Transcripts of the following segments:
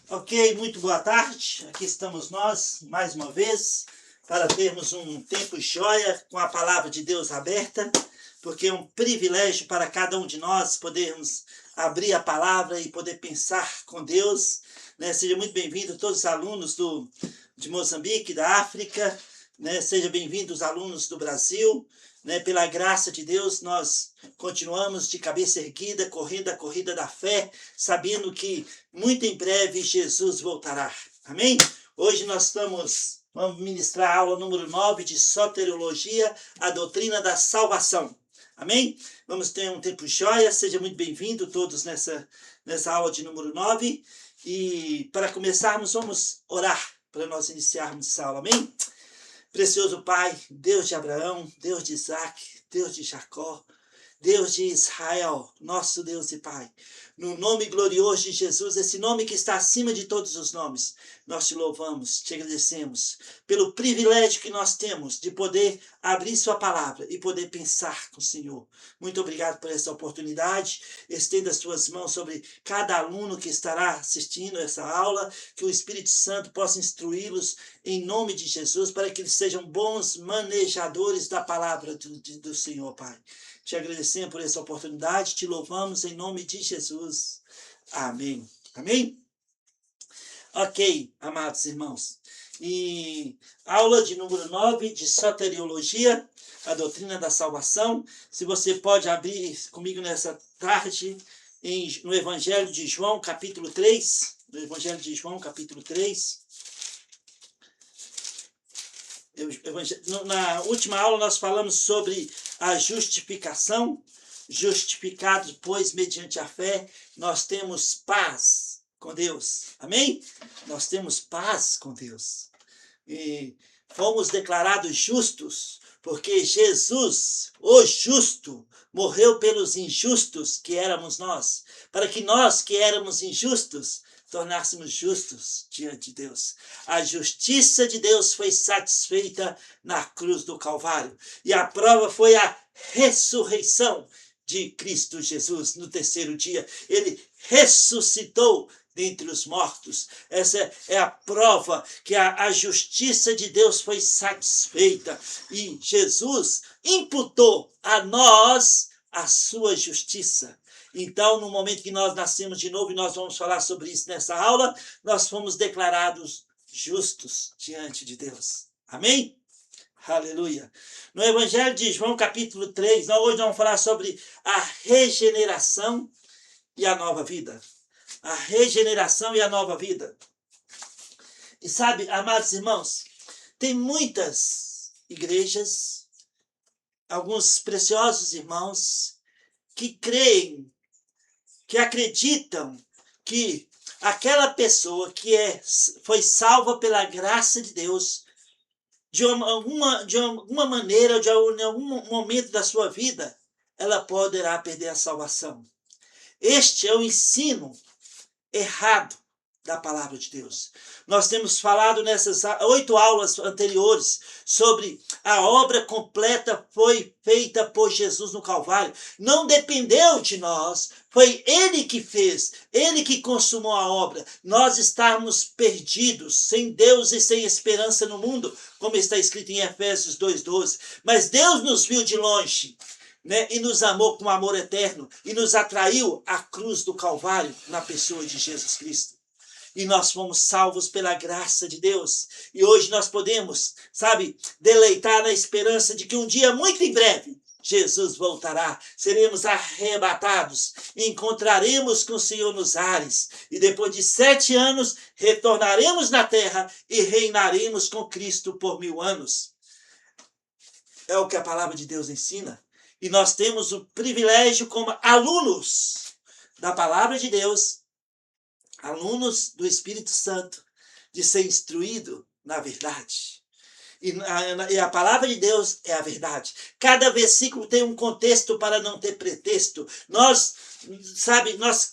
Ok, muito boa tarde. Aqui estamos nós, mais uma vez, para termos um tempo joia com a palavra de Deus aberta, porque é um privilégio para cada um de nós podermos abrir a palavra e poder pensar com Deus. Seja muito bem-vindo todos os alunos de Moçambique, da África, Seja bem-vindo os alunos do Brasil. Pela graça de Deus, nós continuamos de cabeça erguida, correndo a corrida da fé, sabendo que muito em breve Jesus voltará. Amém? Hoje nós vamos ministrar a aula número 9 de Soteriologia, a doutrina da salvação. Amém? Vamos ter um tempo joia, seja muito bem-vindo todos nessa aula de número 9. E para começarmos, vamos orar para nós iniciarmos essa aula. Amém? Precioso Pai, Deus de Abraão, Deus de Isaac, Deus de Jacó, Deus de Israel, nosso Deus e Pai, no nome glorioso de Jesus, esse nome que está acima de todos os nomes, nós te louvamos, te agradecemos pelo privilégio que nós temos de poder abrir sua palavra e poder pensar com o Senhor. Muito obrigado por essa oportunidade. Estenda as suas mãos sobre cada aluno que estará assistindo essa aula, que o Espírito Santo possa instruí-los em nome de Jesus, para que eles sejam bons manejadores da palavra do Senhor, Pai. Te agradecemos por essa oportunidade, te louvamos em nome de Jesus. Amém. Amém? Ok, amados irmãos. E aula de número 9 de Soteriologia, a doutrina da salvação. Se você pode abrir comigo nessa tarde no Evangelho de João, capítulo 3. No Evangelho de João, capítulo 3. Na última aula nós falamos sobre a justificação. Justificados, pois, mediante a fé, nós temos paz com Deus. Amém? Nós temos paz com Deus. E fomos declarados justos, porque Jesus, o justo, morreu pelos injustos que éramos nós, para que nós que éramos injustos tornássemos justos diante de Deus. A justiça de Deus foi satisfeita na cruz do Calvário. E a prova foi a ressurreição de Cristo Jesus no terceiro dia. Ele ressuscitou dentre os mortos. Essa é a prova que a justiça de Deus foi satisfeita. E Jesus imputou a nós a sua justiça. Então, no momento que nós nascemos de novo, e nós vamos falar sobre isso nessa aula, nós fomos declarados justos diante de Deus. Amém? Aleluia. No Evangelho de João, capítulo 3, hoje nós vamos falar sobre a regeneração e a nova vida. A regeneração e a nova vida. E sabe, amados irmãos, tem muitas igrejas, alguns preciosos irmãos, que creem, que acreditam que aquela pessoa que foi salva pela graça de Deus, de alguma maneira, em algum momento da sua vida, ela poderá perder a salvação. Este é o ensino errado da palavra de Deus. Nós temos falado nessas 8 aulas anteriores sobre a obra completa foi feita por Jesus no Calvário. Não dependeu de nós, foi Ele que fez, Ele que consumou a obra. Nós estávamos perdidos, sem Deus e sem esperança no mundo, como está escrito em Efésios 2:12. Mas Deus nos viu de longe, e nos amou com amor eterno, e nos atraiu à cruz do Calvário, na pessoa de Jesus Cristo. E nós fomos salvos pela graça de Deus. E hoje nós podemos, deleitar na esperança de que um dia, muito em breve, Jesus voltará. Seremos arrebatados, encontraremos com o Senhor nos ares. E depois de 7 anos, retornaremos na terra e reinaremos com Cristo por 1000 anos. É o que a palavra de Deus ensina. E nós temos o privilégio, como alunos da palavra de Deus, alunos do Espírito Santo, de ser instruído na verdade. E a palavra de Deus é a verdade. Cada versículo tem um contexto para não ter pretexto. Nós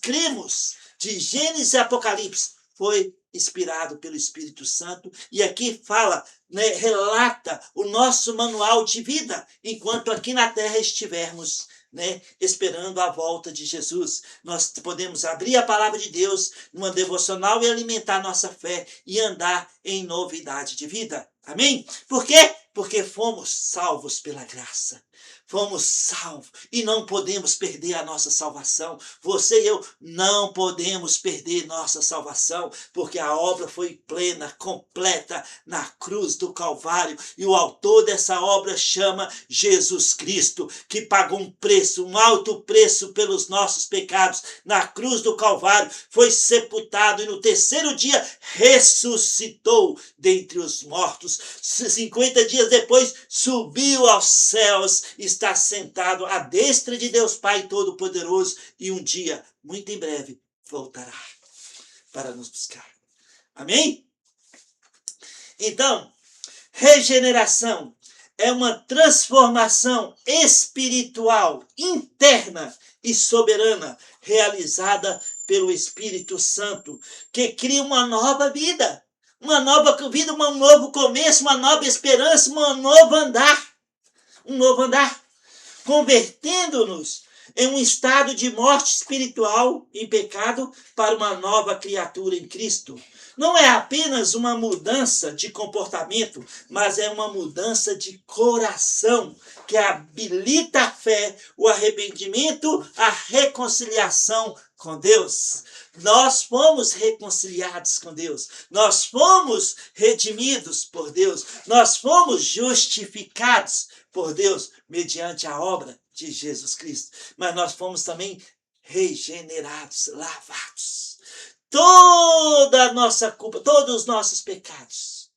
cremos de Gênesis e Apocalipse. Foi inspirado pelo Espírito Santo. E aqui fala, relata o nosso manual de vida, enquanto aqui na terra estivermos né, esperando a volta de Jesus. Nós podemos abrir a palavra de Deus numa devocional e alimentar nossa fé e andar em novidade de vida. Amém? Por quê? Porque fomos salvos pela graça. Fomos salvos e não podemos perder a nossa salvação. Você e eu não podemos perder nossa salvação, porque a obra foi plena, completa na cruz do Calvário. E o autor dessa obra chama Jesus Cristo, que pagou um preço, um alto preço pelos nossos pecados na cruz do Calvário. Foi sepultado e no terceiro dia ressuscitou dentre os mortos. 50 dias depois subiu aos céus, está sentado à destra de Deus Pai Todo-Poderoso e um dia, muito em breve, voltará para nos buscar. Amém? Então, regeneração é uma transformação espiritual, interna e soberana, realizada pelo Espírito Santo, que cria uma nova vida, um novo começo, uma nova esperança, um novo andar, convertendo-nos em um estado de morte espiritual em pecado para uma nova criatura em Cristo. Não é apenas uma mudança de comportamento, mas é uma mudança de coração que habilita a fé, o arrependimento, a reconciliação com Deus. Nós fomos reconciliados com Deus. Nós fomos redimidos por Deus. Nós fomos justificados por Deus mediante a obra de Jesus Cristo. Mas nós fomos também regenerados, lavados. Toda a nossa culpa, todos os nossos pecados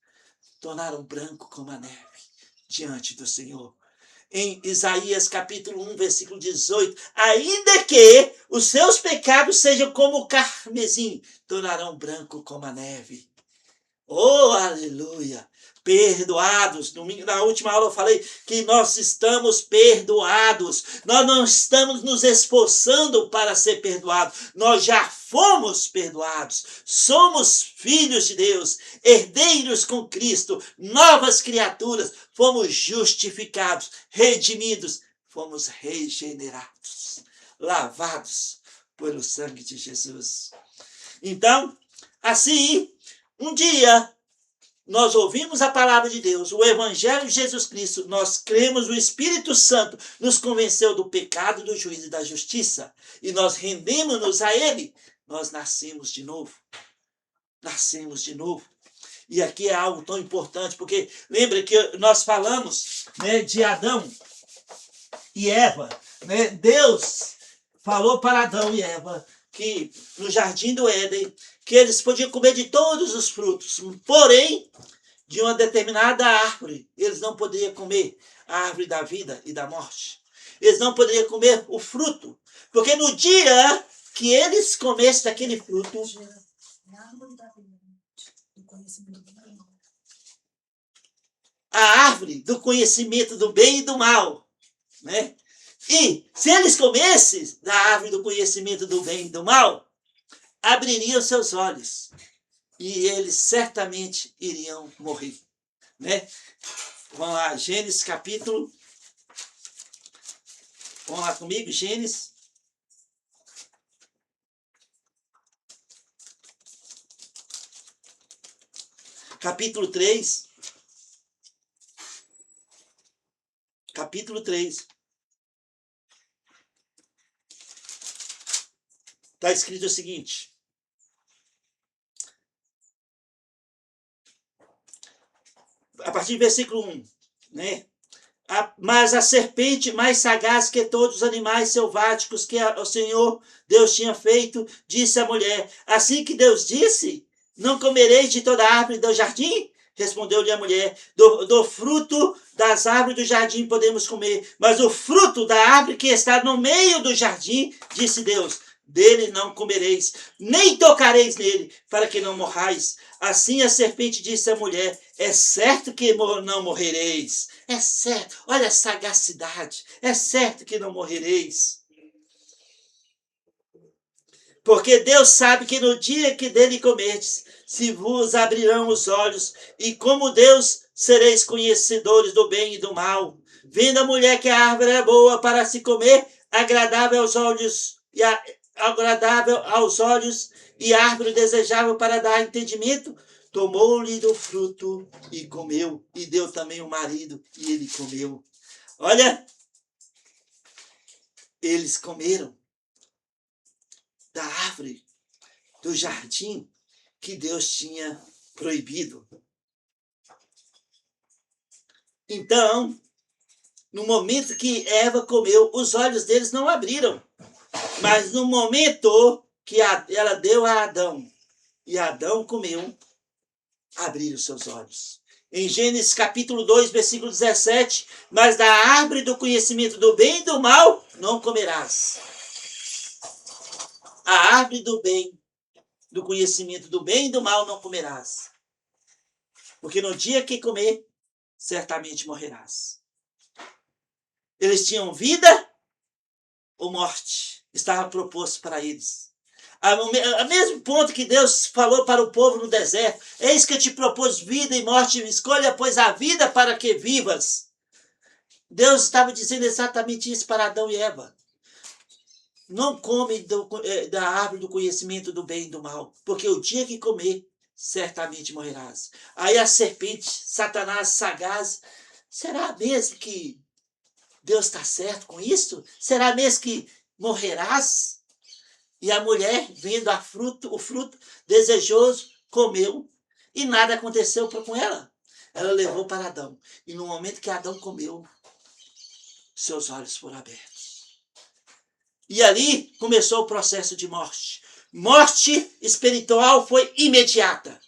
tornaram branco como a neve diante do Senhor. Em Isaías capítulo 1, versículo 18, ainda que os seus pecados sejam como o carmesim, tornarão branco como a neve. Oh, aleluia! Perdoados. Na última aula eu falei que nós estamos perdoados. Nós não estamos nos esforçando para ser perdoados. Nós já fomos perdoados. Somos filhos de Deus, herdeiros com Cristo, novas criaturas. Fomos justificados, redimidos, fomos regenerados, lavados pelo sangue de Jesus. Então, assim, um dia nós ouvimos a palavra de Deus, o Evangelho de Jesus Cristo, nós cremos, o Espírito Santo nos convenceu do pecado, do juízo e da justiça, e nós rendemos-nos a Ele, nós nascemos de novo. Nascemos de novo. E aqui é algo tão importante, porque lembra que nós falamos, né, de Adão e Eva. Né? Deus falou para Adão e Eva que no jardim do Éden, que eles podiam comer de todos os frutos, porém, de uma determinada árvore, eles não poderiam comer a árvore da vida e da morte. Eles não poderiam comer o fruto, porque no dia que eles comessem daquele fruto, a árvore do conhecimento do bem e do mal, né? E se eles comessem da árvore do conhecimento do bem e do mal, abririam seus olhos e eles certamente iriam morrer, né? Vamos lá, Gênesis capítulo. Vamos lá comigo, Gênesis. Capítulo 3. Capítulo 3. Está escrito o seguinte. A partir do versículo 1, né? Mas a serpente, mais sagaz que todos os animais selváticos que o Senhor Deus tinha feito, disse à mulher: assim que Deus disse, não comereis de toda árvore do jardim? Respondeu-lhe a mulher: do fruto das árvores do jardim podemos comer, mas o fruto da árvore que está no meio do jardim, disse Deus, dele não comereis, nem tocareis nele, para que não morrais. Assim a serpente disse à mulher: é certo que não morrereis. É certo, olha a sagacidade, é certo que não morrereis. Porque Deus sabe que no dia que dele comerdes, se vos abrirão os olhos, e como Deus sereis conhecedores do bem e do mal. Vendo a mulher que a árvore era boa para se comer, agradável aos olhos e árvore desejável para dar entendimento, tomou-lhe do fruto e comeu, e deu também o marido, e ele comeu. Olha, eles comeram da árvore do jardim que Deus tinha proibido. Então, no momento que Eva comeu, os olhos deles não abriram. Mas no momento que ela deu a Adão, e Adão comeu, abriram seus olhos. Em Gênesis capítulo 2, versículo 17, mas da árvore do conhecimento do bem e do mal não comerás. A árvore do bem, do conhecimento do bem e do mal não comerás. Porque no dia que comer, certamente morrerás. Eles tinham vida ou morte. Estava proposto para eles. Ao mesmo ponto que Deus falou para o povo no deserto, eis que eu te propus vida e morte, escolha, pois, a vida para que vivas. Deus estava dizendo exatamente isso para Adão e Eva. Não come da árvore do conhecimento do bem e do mal, porque o dia que comer, certamente morrerás. Aí a serpente, Satanás sagaz, será mesmo que Deus está certo com isso? Será mesmo que morrerás? E a mulher, vendo o fruto desejoso, comeu, e nada aconteceu com ela. Ela levou para Adão. E no momento que Adão comeu, seus olhos foram abertos. E ali começou o processo de morte. Morte espiritual foi imediata.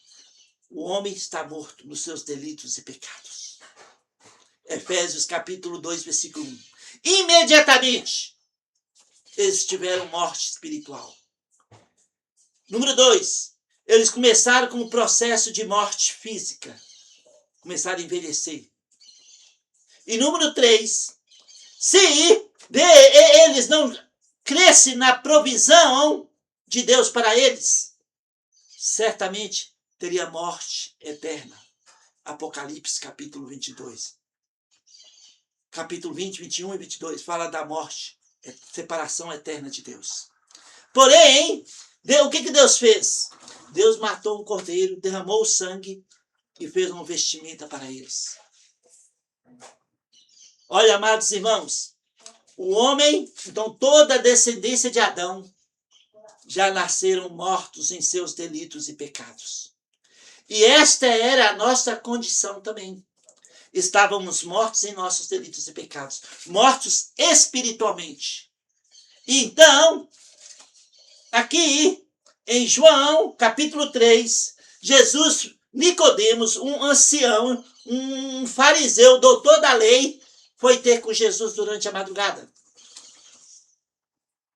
O homem está morto nos seus delitos e pecados. Efésios capítulo 2, versículo 1. Imediatamente, eles tiveram morte espiritual. Número 2, eles começaram com um processo de morte física. Começaram a envelhecer. E número 3, se eles não crescem na provisão de Deus para eles, certamente teria morte eterna. Apocalipse capítulo 22. Capítulo 20, 21 e 22 fala da morte, separação eterna de Deus. Porém, o que Deus fez? Deus matou um cordeiro, derramou o sangue e fez uma vestimenta para eles. Olha, amados irmãos, o homem, então toda a descendência de Adão, já nasceram mortos em seus delitos e pecados. E esta era a nossa condição também. Estávamos mortos em nossos delitos e pecados, mortos espiritualmente. Então, aqui em João capítulo 3, Jesus, Nicodemos, um ancião, um fariseu, doutor da lei, foi ter com Jesus durante a madrugada.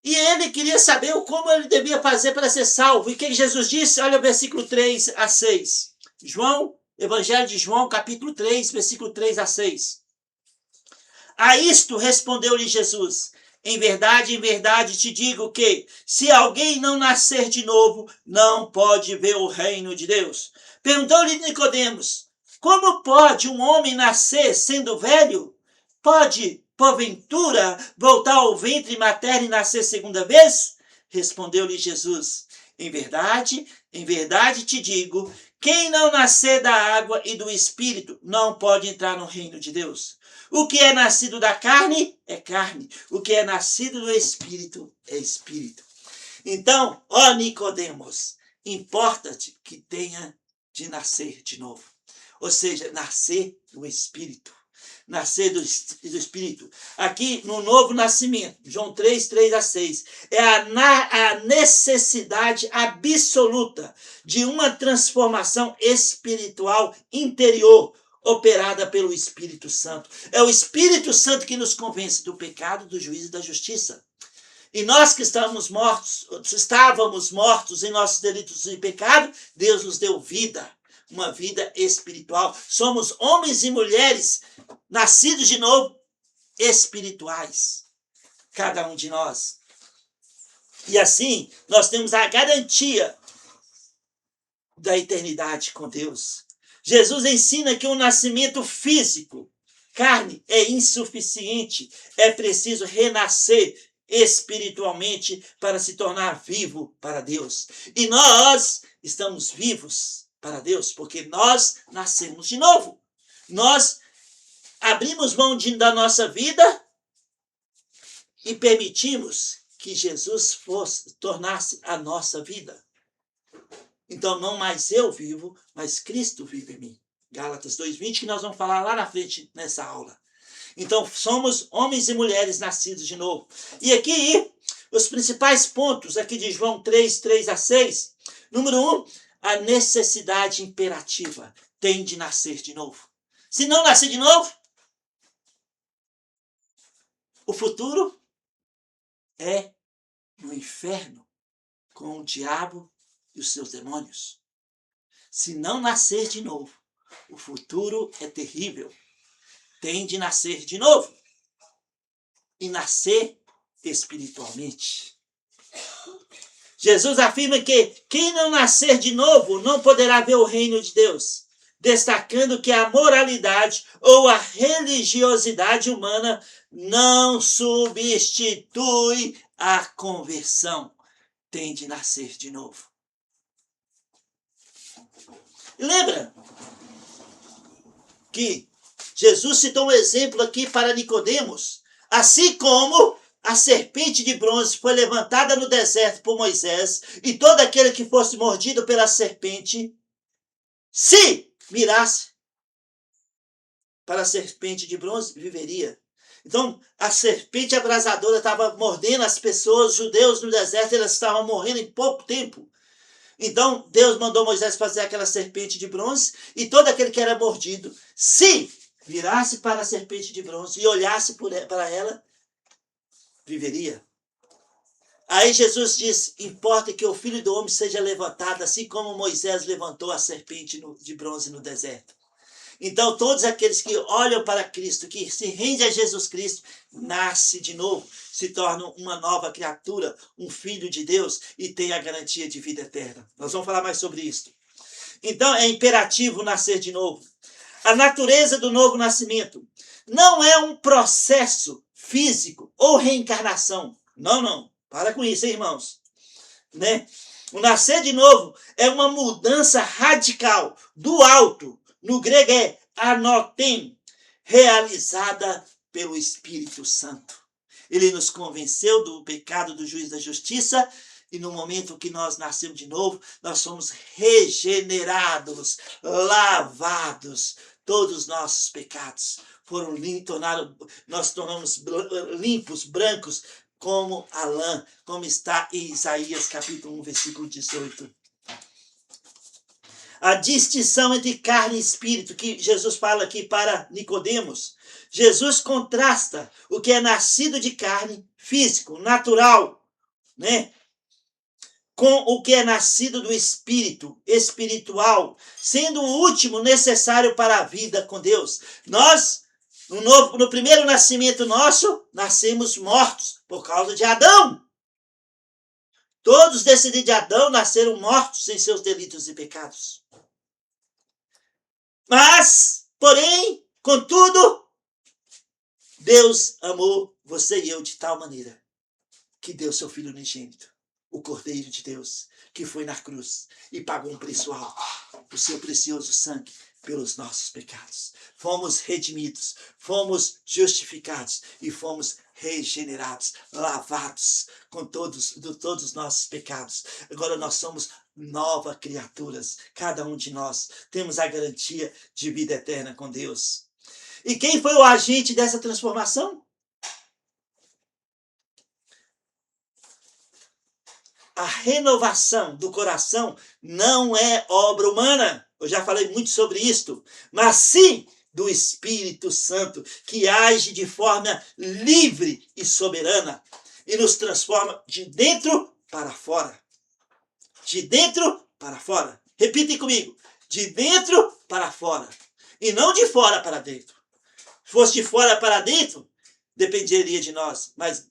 E ele queria saber como ele devia fazer para ser salvo. E o que Jesus disse? Olha o versículo 3 a 6. Evangelho de João, capítulo 3, versículo 3 a 6. A isto respondeu-lhe Jesus: em verdade te digo que, se alguém não nascer de novo, não pode ver o reino de Deus. Perguntou-lhe Nicodemos: como pode um homem nascer sendo velho? Pode, porventura, voltar ao ventre materno e nascer segunda vez? Respondeu-lhe Jesus: em verdade te digo, quem não nascer da água e do Espírito não pode entrar no reino de Deus. O que é nascido da carne é carne. O que é nascido do Espírito é Espírito. Então, ó Nicodemos, importa-te que tenha de nascer de novo. Ou seja, nascer do Espírito. Nascer do Espírito. Aqui no novo nascimento, João 3, 3 a 6, é a necessidade absoluta de uma transformação espiritual interior, operada pelo Espírito Santo. É o Espírito Santo que nos convence do pecado, do juízo e da justiça. E nós que estávamos mortos em nossos delitos e pecado, Deus nos deu vida. Uma vida espiritual. Somos homens e mulheres nascidos de novo, espirituais. Cada um de nós. E assim, nós temos a garantia da eternidade com Deus. Jesus ensina que o nascimento físico, carne, é insuficiente. É preciso renascer espiritualmente para se tornar vivo para Deus. E nós estamos vivos para Deus porque nós nascemos de novo. Nós abrimos mão da nossa vida e permitimos que Jesus tornasse a nossa vida. Então não mais eu vivo, mas Cristo vive em mim. Gálatas 2:20, que nós vamos falar lá na frente nessa aula. Então somos homens e mulheres nascidos de novo. E aqui, os principais pontos aqui de João 3:3-6. Número 1, a necessidade imperativa tem de nascer de novo. Se não nascer de novo, o futuro é no inferno com o diabo e os seus demônios. Se não nascer de novo, o futuro é terrível. Tem de nascer de novo. E nascer espiritualmente. Jesus afirma que quem não nascer de novo não poderá ver o reino de Deus, destacando que a moralidade ou a religiosidade humana não substitui a conversão. Tem de nascer de novo. Lembra que Jesus citou um exemplo aqui para Nicodemos, assim como a serpente de bronze foi levantada no deserto por Moisés, e todo aquele que fosse mordido pela serpente, se mirasse para a serpente de bronze, viveria. Então, a serpente abrasadora estava mordendo as pessoas, os judeus no deserto, elas estavam morrendo em pouco tempo. Então, Deus mandou Moisés fazer aquela serpente de bronze, e todo aquele que era mordido, se virasse para a serpente de bronze e olhasse para ela, viveria. Aí Jesus diz, importa que o Filho do Homem seja levantado, assim como Moisés levantou a serpente de bronze no deserto. Então, todos aqueles que olham para Cristo, que se rendem a Jesus Cristo, nasce de novo, se tornam uma nova criatura, um filho de Deus e tem a garantia de vida eterna. Nós vamos falar mais sobre isso. Então, é imperativo nascer de novo. A natureza do novo nascimento não é um processo físico ou reencarnação. Não. Para com isso, hein, irmãos. Né? O nascer de novo é uma mudança radical do alto. No grego é anotem, realizada pelo Espírito Santo. Ele nos convenceu do pecado, do juízo da justiça, e no momento que nós nascemos de novo, nós somos regenerados, lavados. Todos os nossos pecados foram nós tornamos limpos, brancos, como a lã, como está em Isaías capítulo 1, versículo 18. A distinção entre carne e espírito, que Jesus fala aqui para Nicodemos. Jesus contrasta o que é nascido de carne, físico, natural, né? Com o que é nascido do espírito, espiritual, sendo o último necessário para a vida com Deus. Nós, no primeiro nascimento nosso, nascemos mortos por causa de Adão. Todos descendentes de Adão nasceram mortos em seus delitos e pecados. Mas, porém, contudo, Deus amou você e eu de tal maneira que deu seu Filho unigênito, o Cordeiro de Deus, que foi na cruz e pagou um preço alto, o seu precioso sangue, pelos nossos pecados. Fomos redimidos, fomos justificados e fomos regenerados, lavados com todos os nossos pecados. Agora nós somos novas criaturas, cada um de nós. Temos a garantia de vida eterna com Deus. E quem foi o agente dessa transformação? A renovação do coração não é obra humana. Eu já falei muito sobre isto. Mas sim do Espírito Santo, que age de forma livre e soberana e nos transforma de dentro para fora. De dentro para fora. Repitem comigo. De dentro para fora. E não de fora para dentro. Se fosse de fora para dentro, dependeria de nós. Mas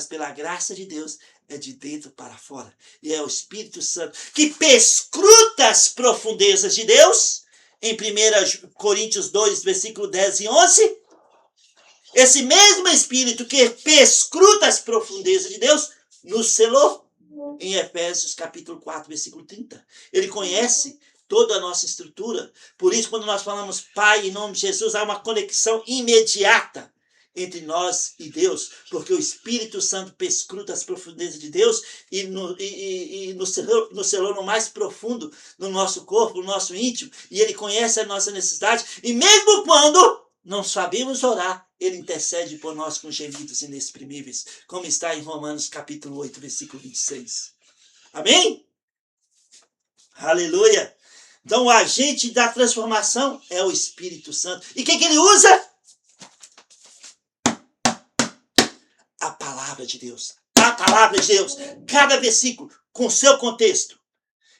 pela graça de Deus, é de dentro para fora. E é o Espírito Santo que perscruta as profundezas de Deus. Em 1 Coríntios 2, versículo 10 e 11. Esse mesmo Espírito que perscruta as profundezas de Deus, nos selou em Efésios capítulo 4, versículo 30. Ele conhece toda a nossa estrutura. Por isso, quando nós falamos Pai, em nome de Jesus, há uma conexão imediata entre nós e Deus, porque o Espírito Santo perscruta as profundezas de Deus e nos selou no mais profundo, no nosso corpo, no nosso íntimo, e Ele conhece a nossa necessidade, e mesmo quando não sabemos orar, Ele intercede por nós com gemidos inexprimíveis, como está em Romanos capítulo 8, versículo 26. Amém? Aleluia! Então o agente da transformação é o Espírito Santo. E o que ele usa? A palavra de Deus. A palavra de Deus. Cada versículo com seu contexto.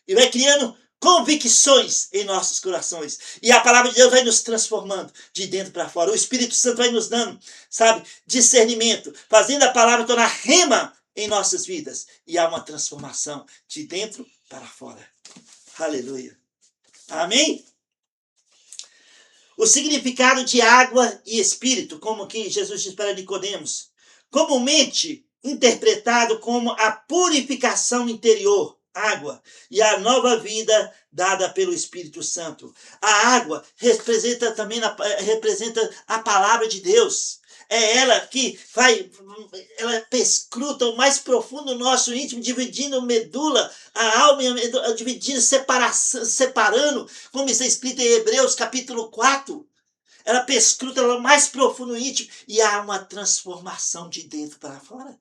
E vai criando convicções em nossos corações. E a palavra de Deus vai nos transformando de dentro para fora. O Espírito Santo vai nos dando, sabe, discernimento. Fazendo a palavra tornar rema em nossas vidas. E há uma transformação de dentro para fora. Aleluia. Amém? O significado de água e espírito, como que Jesus diz para Nicodemos, comumente interpretado como a purificação interior, água, e a nova vida dada pelo Espírito Santo. A água representa também representa a palavra de Deus. É ela que ela perscruta o mais profundo do nosso íntimo, dividindo medula, a alma e a medula, dividindo, separando, como está escrito em Hebreus capítulo 4. Ela perscruta o mais profundo do íntimo e há uma transformação de dentro para fora.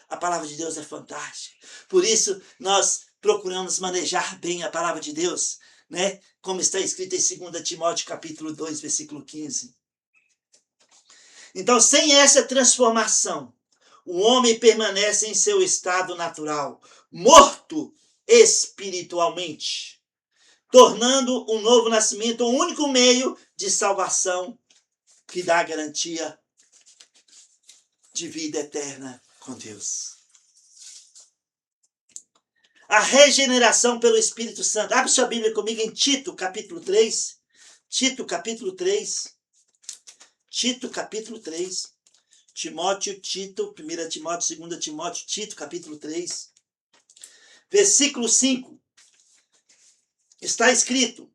A palavra de Deus é fantástica. Por isso, nós procuramos manejar bem a palavra de Deus, né? Como está escrito em 2 Timóteo capítulo 2, versículo 15. Então, sem essa transformação, o homem permanece em seu estado natural, morto espiritualmente, tornando um novo nascimento o único meio de salvação que dá garantia de vida eterna com Deus. A regeneração pelo Espírito Santo. Abre sua Bíblia comigo em Tito, capítulo 3. Tito, capítulo 3. Tito, capítulo 3. Timóteo, Tito, 1 Timóteo, 2 Timóteo, Tito, capítulo 3. Versículo 5. Está escrito.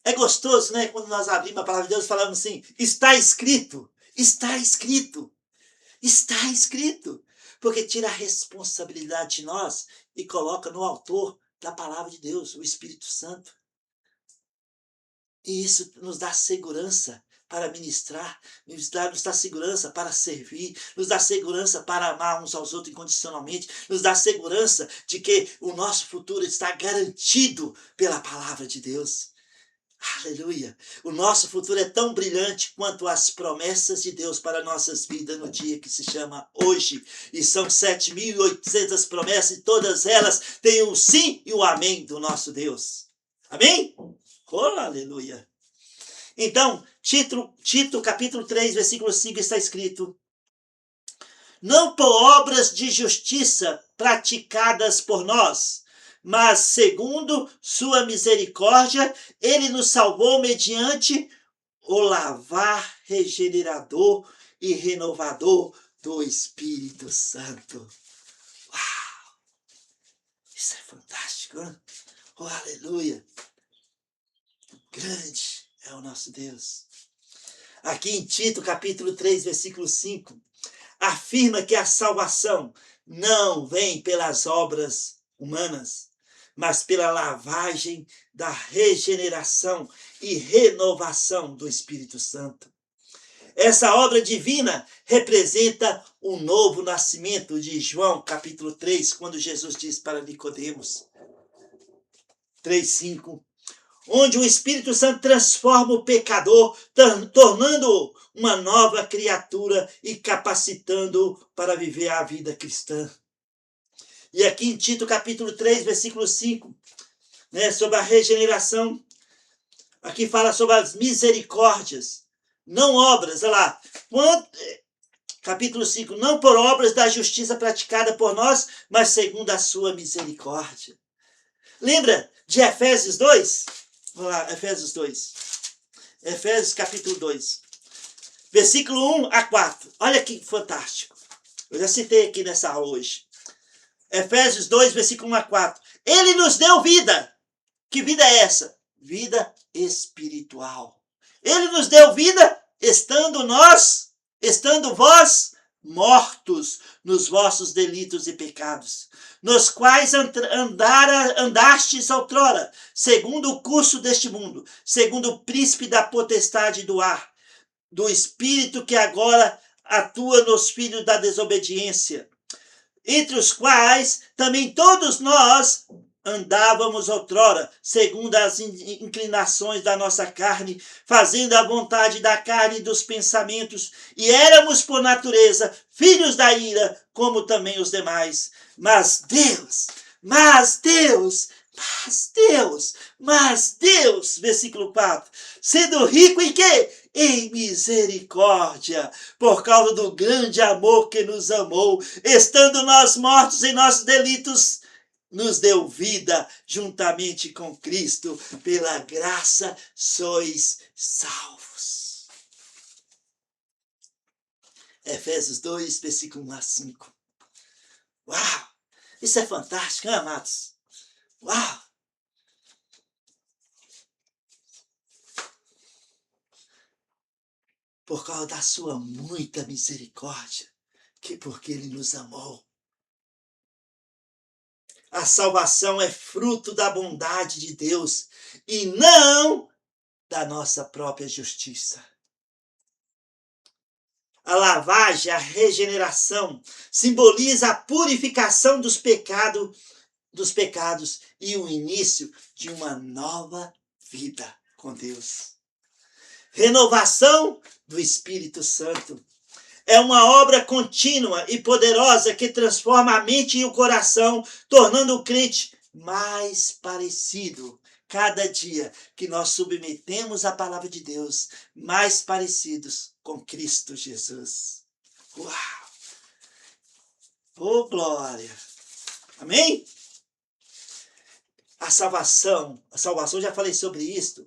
É gostoso, né? Quando nós abrimos a palavra de Deus, falamos assim, está escrito, está escrito, está escrito. Porque tira a responsabilidade de nós e coloca no autor da palavra de Deus, o Espírito Santo. E isso nos dá segurança para ministrar, nos dá segurança para servir, nos dá segurança para amar uns aos outros incondicionalmente, nos dá segurança de que o nosso futuro está garantido pela palavra de Deus. Aleluia! O nosso futuro é tão brilhante quanto as promessas de Deus para nossas vidas no dia que se chama hoje. E são 7.800 promessas e todas elas têm o sim e o amém do nosso Deus. Amém? Oh, aleluia! Então, Tito, capítulo 3, versículo 5 está escrito: não por obras de justiça praticadas por nós, mas segundo sua misericórdia, ele nos salvou mediante o lavar regenerador e renovador do Espírito Santo. Uau! Isso é fantástico, hein? Oh, aleluia! Grande é o nosso Deus. Aqui em Tito, capítulo 3, versículo 5, afirma que a salvação não vem pelas obras humanas, mas pela lavagem da regeneração e renovação do Espírito Santo. Essa obra divina representa o novo nascimento de João, capítulo 3, quando Jesus diz para Nicodemos, 3:5, onde o Espírito Santo transforma o pecador, tornando-o uma nova criatura e capacitando-o para viver a vida cristã. E aqui em Tito capítulo 3, versículo 5, né, sobre a regeneração, aqui fala sobre as misericórdias, não obras, olha lá, capítulo 5, não por obras da justiça praticada por nós, mas segundo a sua misericórdia. Lembra de Efésios 2? Vamos lá, Efésios 2. Efésios capítulo 2. versículo 1 a 4. Olha que fantástico. Eu já citei aqui nessa aula hoje. Efésios 2, versículo 1 a 4. Ele nos deu vida. Que vida é essa? Vida espiritual. Ele nos deu vida estando vós mortos nos vossos delitos e pecados, nos quais andastes outrora, segundo o curso deste mundo, segundo o príncipe da potestade do ar, do espírito que agora atua nos filhos da desobediência, entre os quais também todos nós andávamos outrora, segundo as inclinações da nossa carne, fazendo a vontade da carne e dos pensamentos, e éramos por natureza filhos da ira, como também os demais. Mas Deus, versículo 4, sendo rico em quê? Em misericórdia, por causa do grande amor que nos amou, estando nós mortos em nossos delitos, nos deu vida juntamente com Cristo, pela graça sois salvos. Efésios 2, versículo 1 a 5. Uau! Isso é fantástico, hein, amados? Uau! Por causa da sua muita misericórdia, porque Ele nos amou. A salvação é fruto da bondade de Deus e não da nossa própria justiça. A lavagem, a regeneração, simboliza a purificação dos pecados e o início de uma nova vida com Deus. Renovação do Espírito Santo. É uma obra contínua e poderosa que transforma a mente e o coração, tornando o crente mais parecido. Cada dia que nós submetemos a palavra de Deus, mais parecidos com Cristo Jesus. Uau! Oh, glória! Amém? A salvação, já falei sobre isso,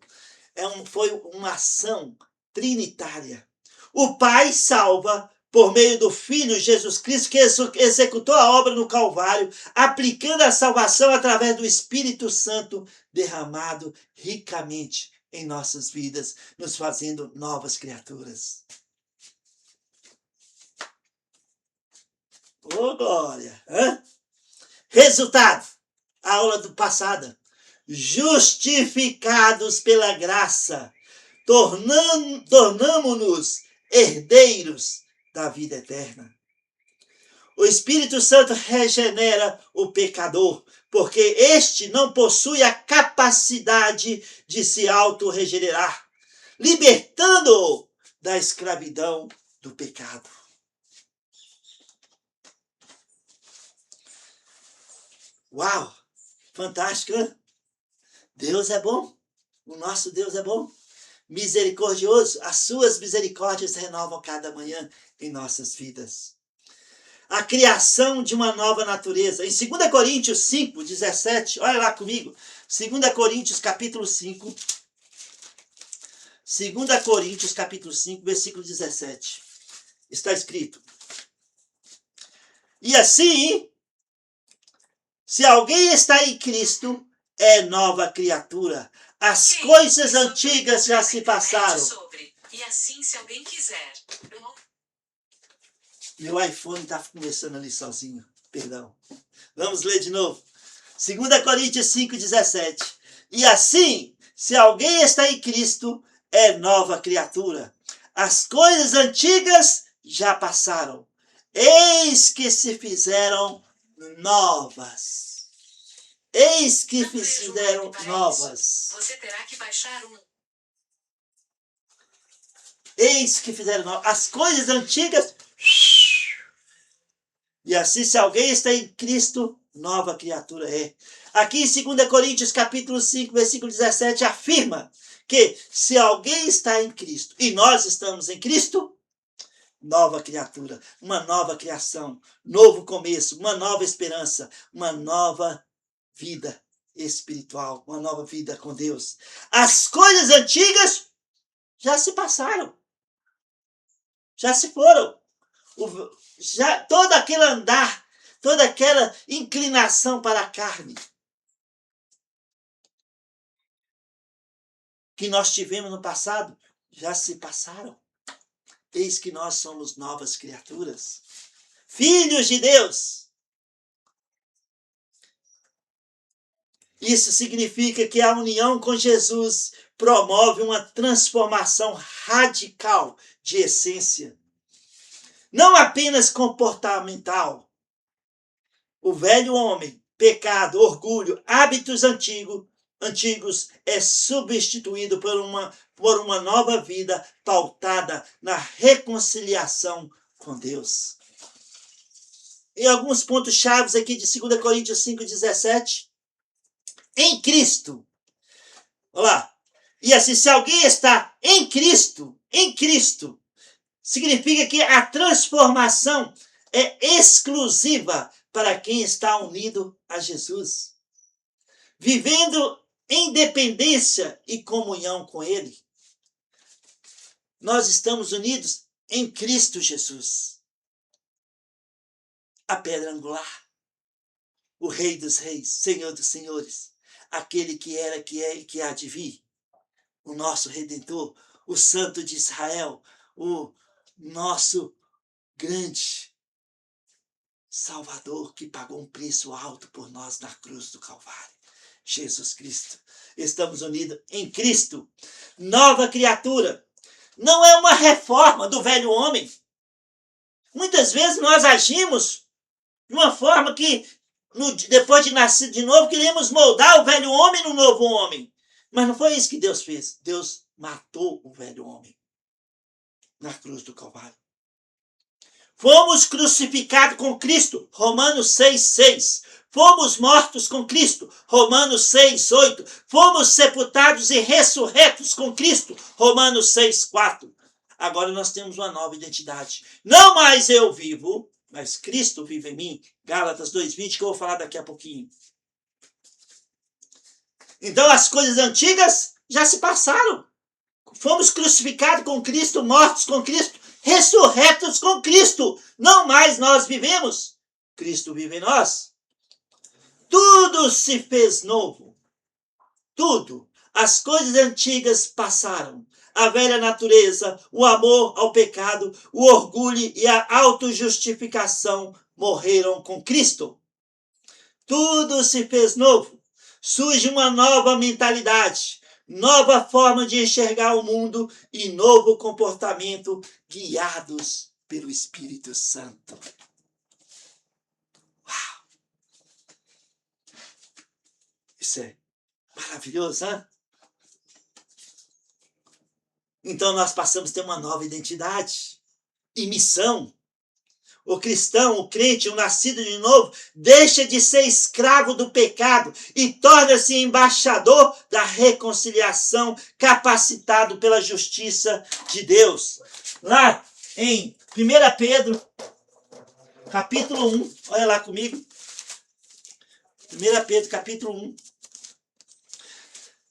foi uma ação trinitária. O Pai salva por meio do Filho Jesus Cristo, que executou a obra no Calvário, aplicando a salvação através do Espírito Santo derramado ricamente em nossas vidas, nos fazendo novas criaturas. Oh, glória! Resultado, a aula passada. Justificados pela graça, tornamo-nos herdeiros da vida eterna. O Espírito Santo regenera o pecador, porque este não possui a capacidade de se auto-regenerar, libertando-o da escravidão do pecado. Uau! Fantástico, né? Deus é bom. O nosso Deus é bom. Misericordioso, as suas misericórdias renovam cada manhã em nossas vidas. A criação de uma nova natureza. Em 2 Coríntios 5, 17, olha lá comigo. 2 Coríntios capítulo 5. 2 Coríntios capítulo 5, versículo 17. Está escrito. E assim, se alguém está em Cristo, é nova criatura. As coisas antigas já se passaram. E assim, se alguém quiser. Meu iPhone está começando ali sozinho. Perdão. Vamos ler de novo. 2 Coríntios 5, 17. E assim, se alguém está em Cristo, é nova criatura. As coisas antigas já passaram. Eis que se fizeram novas. Eis que fizeram novas. Você terá que baixar um. Eis que fizeram novas. As coisas antigas. E assim, se alguém está em Cristo, nova criatura é. Aqui em 2 Coríntios capítulo 5, versículo 17, afirma que se alguém está em Cristo e nós estamos em Cristo, nova criatura, uma nova criação, novo começo, uma nova esperança, uma nova vida espiritual, uma nova vida com Deus. As coisas antigas já se passaram. já se foram. Todo aquele andar, toda aquela inclinação para a carne que nós tivemos no passado, já se passaram. Eis que nós somos novas criaturas, filhos de Deus. Isso significa que a união com Jesus promove uma transformação radical de essência, não apenas comportamental. O velho homem, pecado, orgulho, hábitos antigos é substituído por uma nova vida pautada na reconciliação com Deus. Em alguns pontos chaves aqui de 2 Coríntios 5,17. Em Cristo. Olha lá. E assim, se alguém está em Cristo, significa que a transformação é exclusiva para quem está unido a Jesus, vivendo em dependência e comunhão com Ele. Nós estamos unidos em Cristo Jesus, a pedra angular, o Rei dos Reis, Senhor dos Senhores, aquele que era, que é e que há de vir, o nosso Redentor, o Santo de Israel, o nosso grande Salvador, que pagou um preço alto por nós na cruz do Calvário, Jesus Cristo. Estamos unidos em Cristo, nova criatura. Não é uma reforma do velho homem. Muitas vezes nós agimos de uma forma que, depois de nascer de novo, queremos moldar o velho homem no novo homem. Mas não foi isso que Deus fez. Deus matou o velho homem na cruz do Calvário. Fomos crucificados com Cristo, Romanos 6,6. Fomos mortos com Cristo, Romanos 6,8. Fomos sepultados e ressurretos com Cristo, Romanos 6,4. Agora nós temos uma nova identidade. Não mais eu vivo, mas Cristo vive em mim. Gálatas 2,20, que eu vou falar daqui a pouquinho. Então as coisas antigas já se passaram. Fomos crucificados com Cristo, mortos com Cristo, ressurretos com Cristo. Não mais nós vivemos. Cristo vive em nós. Tudo se fez novo. Tudo. As coisas antigas passaram. A velha natureza, o amor ao pecado, o orgulho e a autojustificação morreram com Cristo. Tudo se fez novo. Surge uma nova mentalidade, nova forma de enxergar o mundo e novo comportamento guiados pelo Espírito Santo. Uau! Isso é maravilhoso, hein? Então nós passamos a ter uma nova identidade e missão. O cristão, o crente, o nascido de novo, deixa de ser escravo do pecado e torna-se embaixador da reconciliação, capacitado pela justiça de Deus. Lá em 1 Pedro, capítulo 1, olha lá comigo. 1 Pedro, capítulo 1.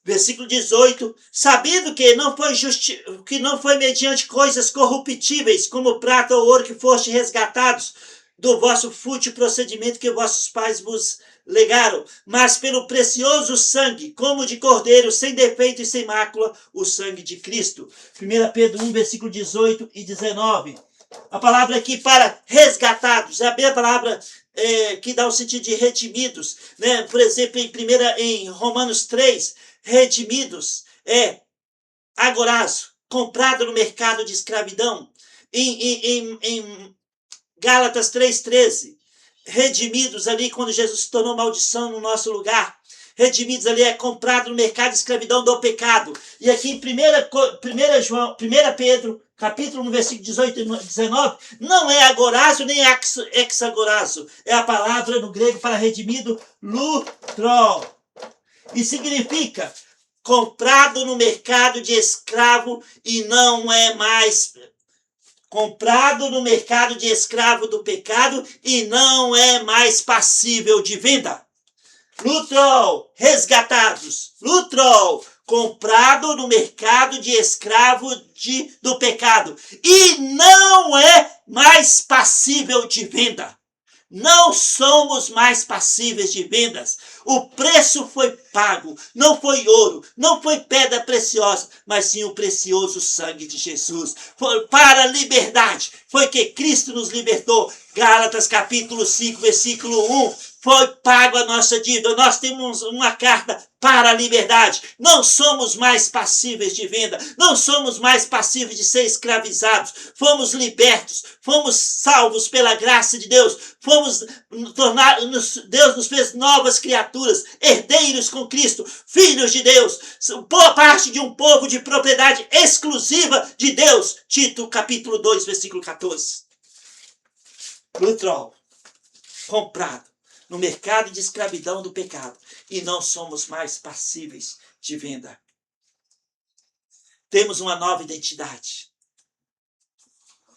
Versículo 18, sabendo que não foi mediante coisas corruptíveis, como prata ou ouro, que foste resgatados do vosso fútil procedimento que vossos pais vos legaram, mas pelo precioso sangue, como de cordeiro, sem defeito e sem mácula, o sangue de Cristo. 1 Pedro 1, versículo 18 e 19. A palavra aqui para resgatados, é a mesma palavra que dá o sentido de redimidos, né? Por exemplo, em Romanos 3, redimidos é agorazo, comprado no mercado de escravidão. Em Gálatas 3,13, redimidos ali quando Jesus se tornou maldição no nosso lugar. Redimidos ali é comprado no mercado de escravidão do pecado. E aqui em 1 Pedro, capítulo 1, versículo 18 e 19, não é agorazo nem exagorazo. É a palavra no grego para redimido, lutro. E significa comprado no mercado de escravo e não é mais comprado no mercado de escravo do pecado e não é mais passível de venda. Lutrou, resgatados. Lutrou, comprado no mercado de escravo do pecado, e não é mais passível de venda. Não somos mais passíveis de vendas. O preço foi pago. Não foi ouro, não foi pedra preciosa, mas sim o precioso sangue de Jesus. Foi para a liberdade. Foi que Cristo nos libertou. Gálatas capítulo 5, versículo 1. Foi pago a nossa dívida. Nós temos uma carta para a liberdade. Não somos mais passíveis de venda. Não somos mais passíveis de ser escravizados. Fomos libertos. Fomos salvos pela graça de Deus. Deus nos fez novas criaturas, herdeiros com Cristo, filhos de Deus, parte de um povo de propriedade exclusiva de Deus. Tito capítulo 2, versículo 14. Lutrol, comprado no mercado de escravidão do pecado, e não somos mais passíveis de venda. Temos uma nova identidade.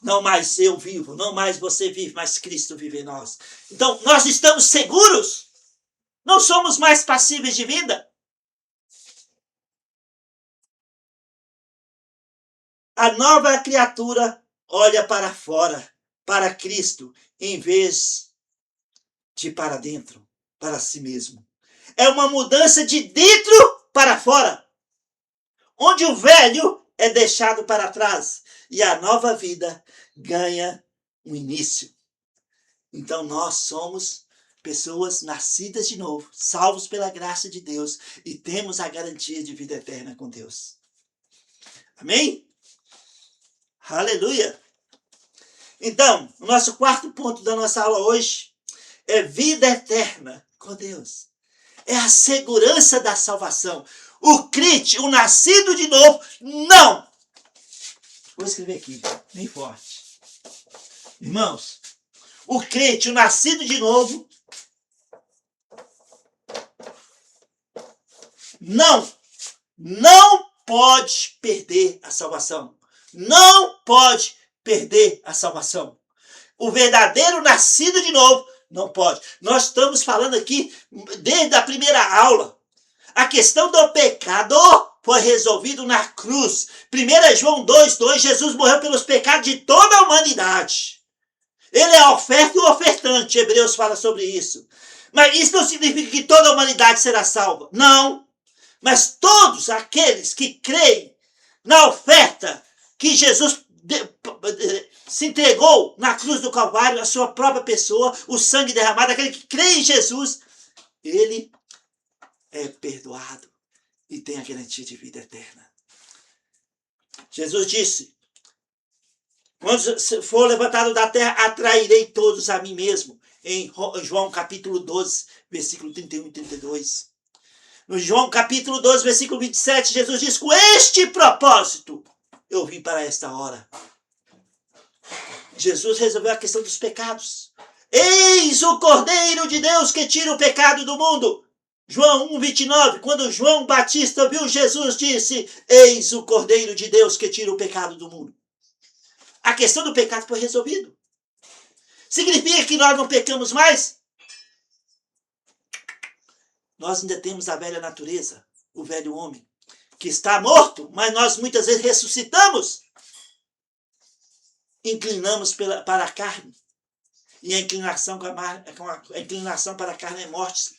Não mais eu vivo, não mais você vive, mas Cristo vive em nós. Então, nós estamos seguros. Não somos mais passíveis de venda. A nova criatura olha para fora, para Cristo, em vez de para dentro, para si mesmo. É uma mudança de dentro para fora, onde o velho é deixado para trás e a nova vida ganha um início. Então nós somos pessoas nascidas de novo, salvos pela graça de Deus e temos a garantia de vida eterna com Deus. Amém? Aleluia! Então, o nosso quarto ponto da nossa aula hoje é vida eterna com Deus. É a segurança da salvação. O crente, o nascido de novo, não! Vou escrever aqui, bem forte. Irmãos, o crente, o nascido de novo, não pode perder a salvação. Não pode perder a salvação. O verdadeiro nascido de novo não pode. Nós estamos falando aqui desde a primeira aula. A questão do pecado foi resolvido na cruz. 1 João 2,2, Jesus morreu pelos pecados de toda a humanidade. Ele é a oferta e o ofertante. Hebreus fala sobre isso. Mas isso não significa que toda a humanidade será salva. Não. Mas todos aqueles que creem na oferta que Jesus se entregou na cruz do Calvário, a sua própria pessoa, o sangue derramado, aquele que crê em Jesus, ele é perdoado e tem a garantia de vida eterna. Jesus disse: quando for levantado da terra, atrairei todos a mim mesmo. Em João capítulo 12, versículo 31 e 32. No João capítulo 12, versículo 27, Jesus diz: com este propósito eu vim para esta hora. Jesus resolveu a questão dos pecados. Eis o Cordeiro de Deus que tira o pecado do mundo. João 1, 29, quando João Batista viu Jesus, disse: eis o Cordeiro de Deus que tira o pecado do mundo. A questão do pecado foi resolvida. Significa que nós não pecamos mais? Nós ainda temos a velha natureza, o velho homem, que está morto, mas nós muitas vezes ressuscitamos. Inclinamos para a carne. E a inclinação para a carne é morte.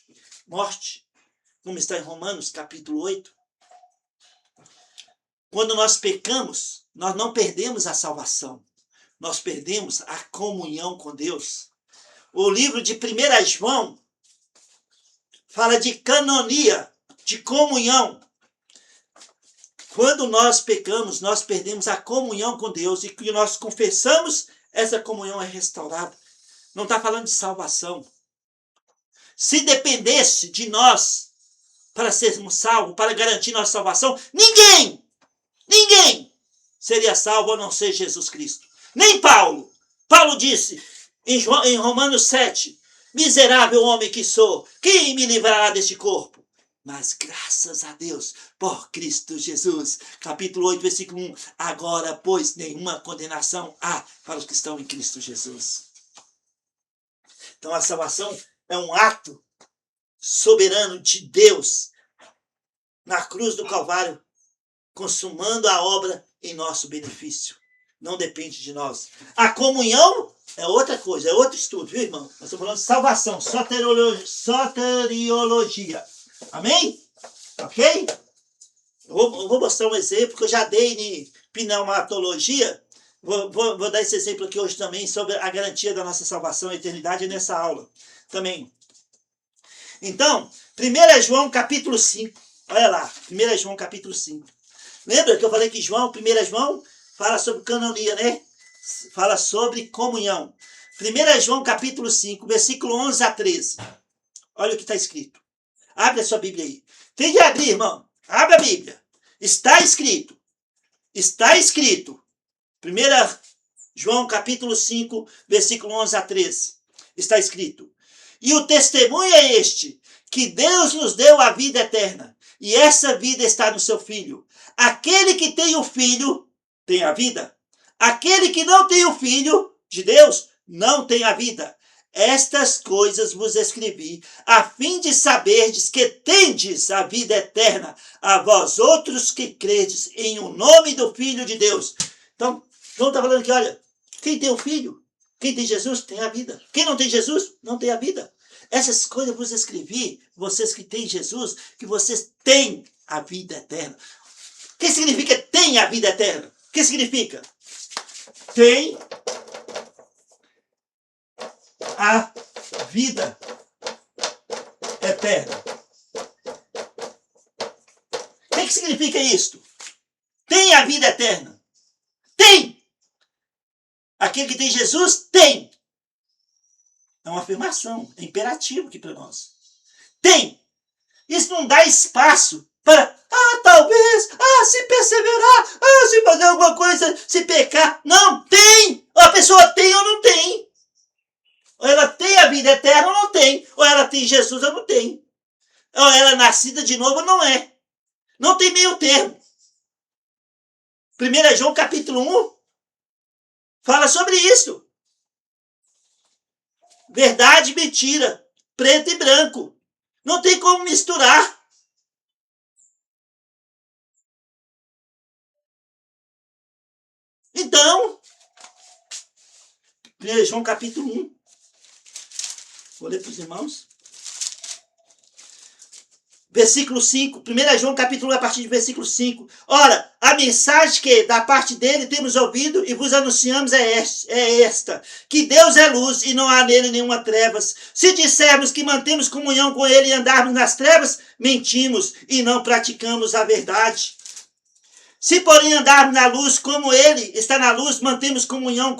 Morte. Como está em Romanos capítulo 8. Quando nós pecamos, nós não perdemos a salvação. Nós perdemos a comunhão com Deus. O livro de 1 João fala de canonia, de comunhão. Quando nós pecamos, nós perdemos a comunhão com Deus e que nós confessamos, essa comunhão é restaurada. Não está falando de salvação. Se dependesse de nós para sermos salvos, para garantir nossa salvação, ninguém seria salvo a não ser Jesus Cristo. Nem Paulo. Paulo disse em Romanos 7, miserável homem que sou, quem me livrará deste corpo? Mas graças a Deus, por Cristo Jesus. Capítulo 8, versículo 1. Agora, pois, nenhuma condenação há para os que estão em Cristo Jesus. Então, a salvação é um ato soberano de Deus na cruz do Calvário, consumando a obra em nosso benefício. Não depende de nós. A comunhão é outra coisa, é outro estudo, viu, irmão? Nós estamos falando de salvação, soteriologia. Amém? Ok? Eu vou mostrar um exemplo que eu já dei em pneumatologia. Vou dar esse exemplo aqui hoje também sobre a garantia da nossa salvação e eternidade nessa aula também. Então, 1 João capítulo 5. Olha lá, 1 João capítulo 5. Lembra que eu falei que 1 João fala sobre canonia, né? Fala sobre comunhão. 1 João capítulo 5, versículo 11 a 13. Olha o que está escrito. Abre a sua Bíblia aí. Tem de abrir, irmão. Abre a Bíblia. Está escrito. Está escrito. 1 João capítulo 5, versículo 11 a 13. Está escrito. E o testemunho é este, que Deus nos deu a vida eterna, e essa vida está no seu Filho. Aquele que tem o Filho, tem a vida. Aquele que não tem o Filho de Deus, não tem a vida. Estas coisas vos escrevi, a fim de saberdes que tendes a vida eterna, a vós outros que credes em o nome do Filho de Deus. Então, João está falando que, olha, quem tem o Filho, quem tem Jesus, tem a vida. Quem não tem Jesus, não tem a vida. Essas coisas vos escrevi, vocês que têm Jesus, que vocês têm a vida eterna. O que significa tem a vida eterna? O que significa? Tem a vida eterna. O que significa isto? Tem a vida eterna. Tem! Aquele que tem Jesus, tem! É uma afirmação, é imperativo aqui para nós. Tem! Isso não dá espaço para, talvez, se perseverar, se fazer alguma coisa, se pecar. Não, tem! Ou a pessoa tem ou não tem. Ou ela tem a vida eterna ou não tem. Ou ela tem Jesus ou não tem. Ou ela é nascida de novo ou não é. Não tem meio termo. 1 João capítulo 1 fala sobre isso. Verdade e mentira. Preto e branco. Não tem como misturar. Então, 1 João capítulo 1. Vou ler para os irmãos. Versículo 5. 1 João capítulo 1, a partir do versículo 5. Ora, a mensagem que da parte dele temos ouvido e vos anunciamos é esta, que Deus é luz e não há nele nenhuma trevas. Se dissermos que mantemos comunhão com ele e andarmos nas trevas, mentimos e não praticamos a verdade. Se, porém, andarmos na luz como ele está na luz, mantemos comunhão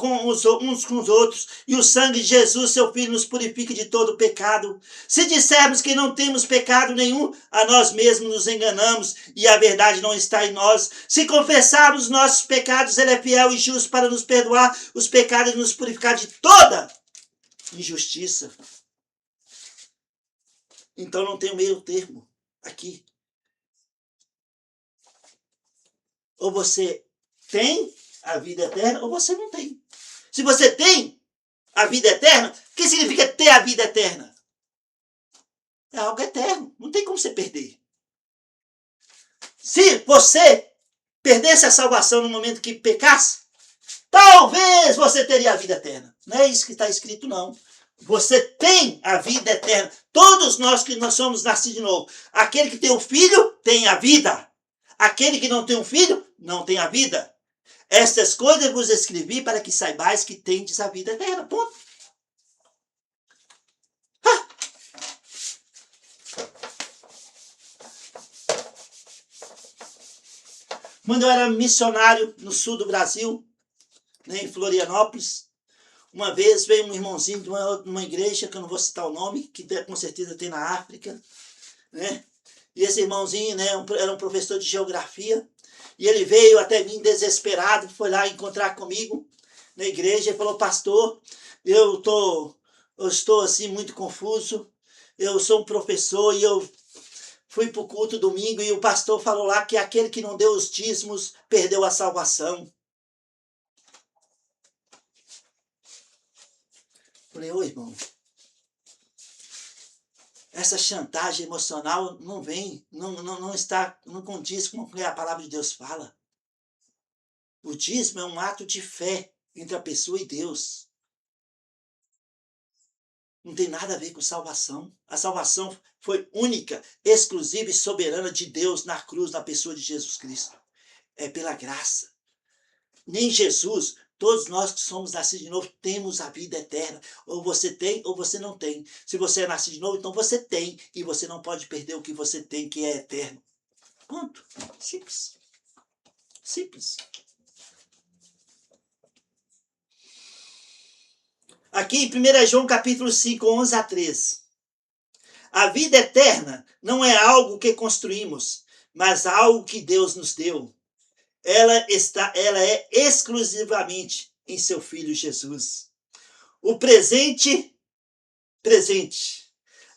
uns com os outros, e o sangue de Jesus, seu Filho, nos purifica de todo pecado. Se dissermos que não temos pecado nenhum, a nós mesmos nos enganamos, e a verdade não está em nós. Se confessarmos nossos pecados, ele é fiel e justo para nos perdoar os pecados e nos purificar de toda injustiça. Então não tem meio termo aqui. Ou você tem a vida eterna, ou você não tem. Se você tem a vida eterna, o que significa ter a vida eterna? É algo eterno. Não tem como você perder. Se você perdesse a salvação no momento que pecasse, talvez você teria a vida eterna. Não é isso que está escrito, não. Você tem a vida eterna. Todos nós que nós somos nascidos de novo. Aquele que tem o filho, tem a vida. Aquele que não tem um filho, não tem a vida. Estas coisas vos escrevi para que saibais que tendes a vida eterna. Ponto. Quando eu era missionário no sul do Brasil, né, em Florianópolis, uma vez veio um irmãozinho de uma igreja, que eu não vou citar o nome, que com certeza tem na África, né? E esse irmãozinho, né, era um professor de geografia, e ele veio até mim desesperado, foi lá encontrar comigo na igreja e falou: pastor, eu estou assim muito confuso, eu sou um professor e eu fui para o culto domingo e o pastor falou lá que aquele que não deu os dízimos perdeu a salvação. Falei: ô irmão, Essa chantagem emocional não vem, não condiz com o que a palavra de Deus fala. O dízimo é um ato de fé entre a pessoa e Deus. Não tem nada a ver com salvação. A salvação foi única, exclusiva e soberana de Deus na cruz, na pessoa de Jesus Cristo. É pela graça. Nem Jesus, todos nós que somos nascidos de novo, temos a vida eterna. Ou você tem, ou você não tem. Se você é nascido de novo, então você tem. E você não pode perder o que você tem, que é eterno. Ponto. Simples. Simples. Aqui em 1 João capítulo 5, 11 a 13. A vida eterna não é algo que construímos, mas algo que Deus nos deu. Ela é exclusivamente em seu Filho Jesus. O presente.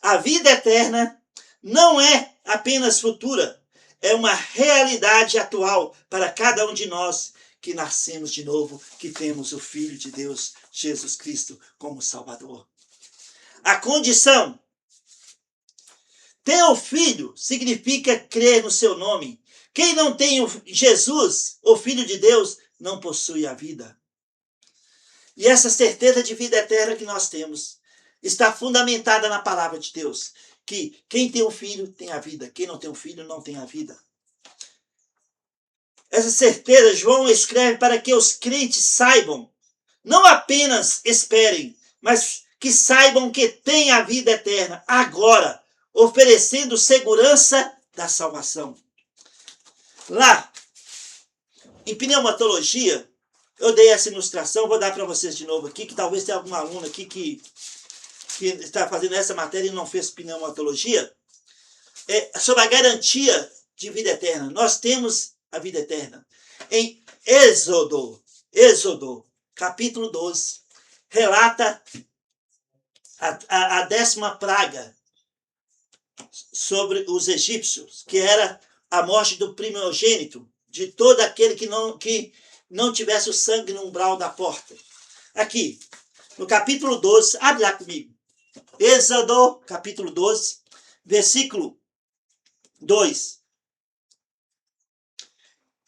A vida eterna não é apenas futura, é uma realidade atual para cada um de nós que nascemos de novo, que temos o Filho de Deus, Jesus Cristo, como Salvador. A condição. Ter o Filho significa crer no seu nome. Quem não tem Jesus, o Filho de Deus, não possui a vida. E essa certeza de vida eterna que nós temos está fundamentada na palavra de Deus. Que quem tem um filho tem a vida. Quem não tem um filho não tem a vida. Essa certeza João escreve para que os crentes saibam. Não apenas esperem, mas que saibam que têm a vida eterna agora, oferecendo segurança da salvação. Lá, em pneumatologia, eu dei essa ilustração, vou dar para vocês de novo aqui, que talvez tenha algum aluno aqui que está fazendo essa matéria e não fez pneumatologia. Sobre a garantia de vida eterna. Nós temos a vida eterna. Em Êxodo, capítulo 12, relata a 10ª praga sobre os egípcios, que era a morte do primogênito, de todo aquele que não tivesse o sangue no umbral da porta. Aqui, no capítulo 12, abre lá comigo. Êxodo, capítulo 12, versículo 2.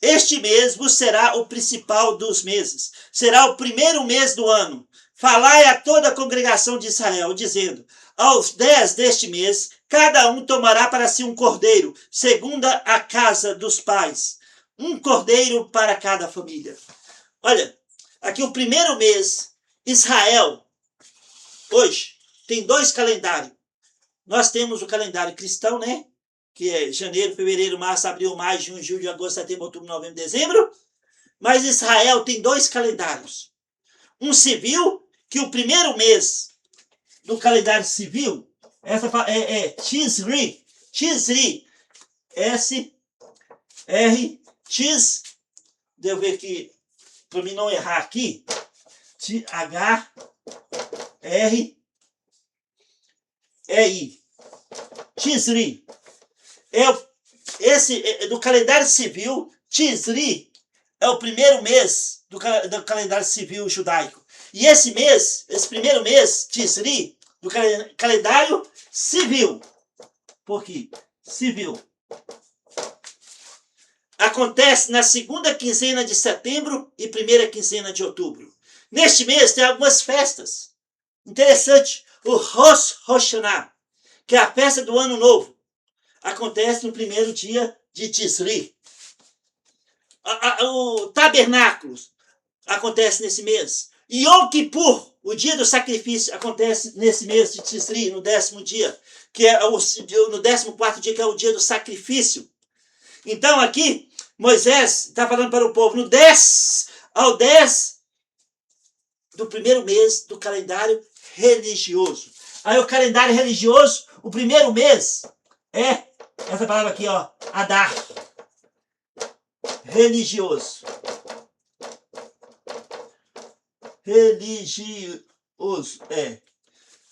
Este mês vos será o principal dos meses. Será o primeiro mês do ano. Falai a toda a congregação de Israel, dizendo: aos 10 deste mês, cada um tomará para si um cordeiro, segundo a casa dos pais. Um cordeiro para cada família. Olha, aqui o primeiro mês, Israel, hoje, tem 2 calendários. Nós temos o calendário cristão, né? Que é janeiro, fevereiro, março, abril, maio, junho, julho, agosto, setembro, outubro, novembro, dezembro. Mas Israel tem 2 calendários. Um civil, que o primeiro mês do calendário civil, essa é Tisri, S-R, Tis, deixa eu ver aqui, para mim não errar aqui, H-R-E-I, Tisri. Do calendário civil, Tisri é o primeiro mês do calendário civil judaico. E esse primeiro mês, Tisri, do calendário civil. Por quê? Civil. Acontece na 2ª quinzena de setembro e 1ª quinzena de outubro. Neste mês tem algumas festas. Interessante. O Rosh Hashanah, que é a festa do Ano Novo, acontece no primeiro dia de Tisri. O tabernáculo acontece nesse mês. Yom Kippur, o dia do sacrifício, acontece nesse mês de Tisri, no 10º dia, que é no 14º dia, que é o dia do sacrifício. Então aqui, Moisés está falando para o povo, ao 10 do primeiro mês do calendário religioso. Aí o calendário religioso, o primeiro mês é essa palavra aqui, ó, Adar. Religioso.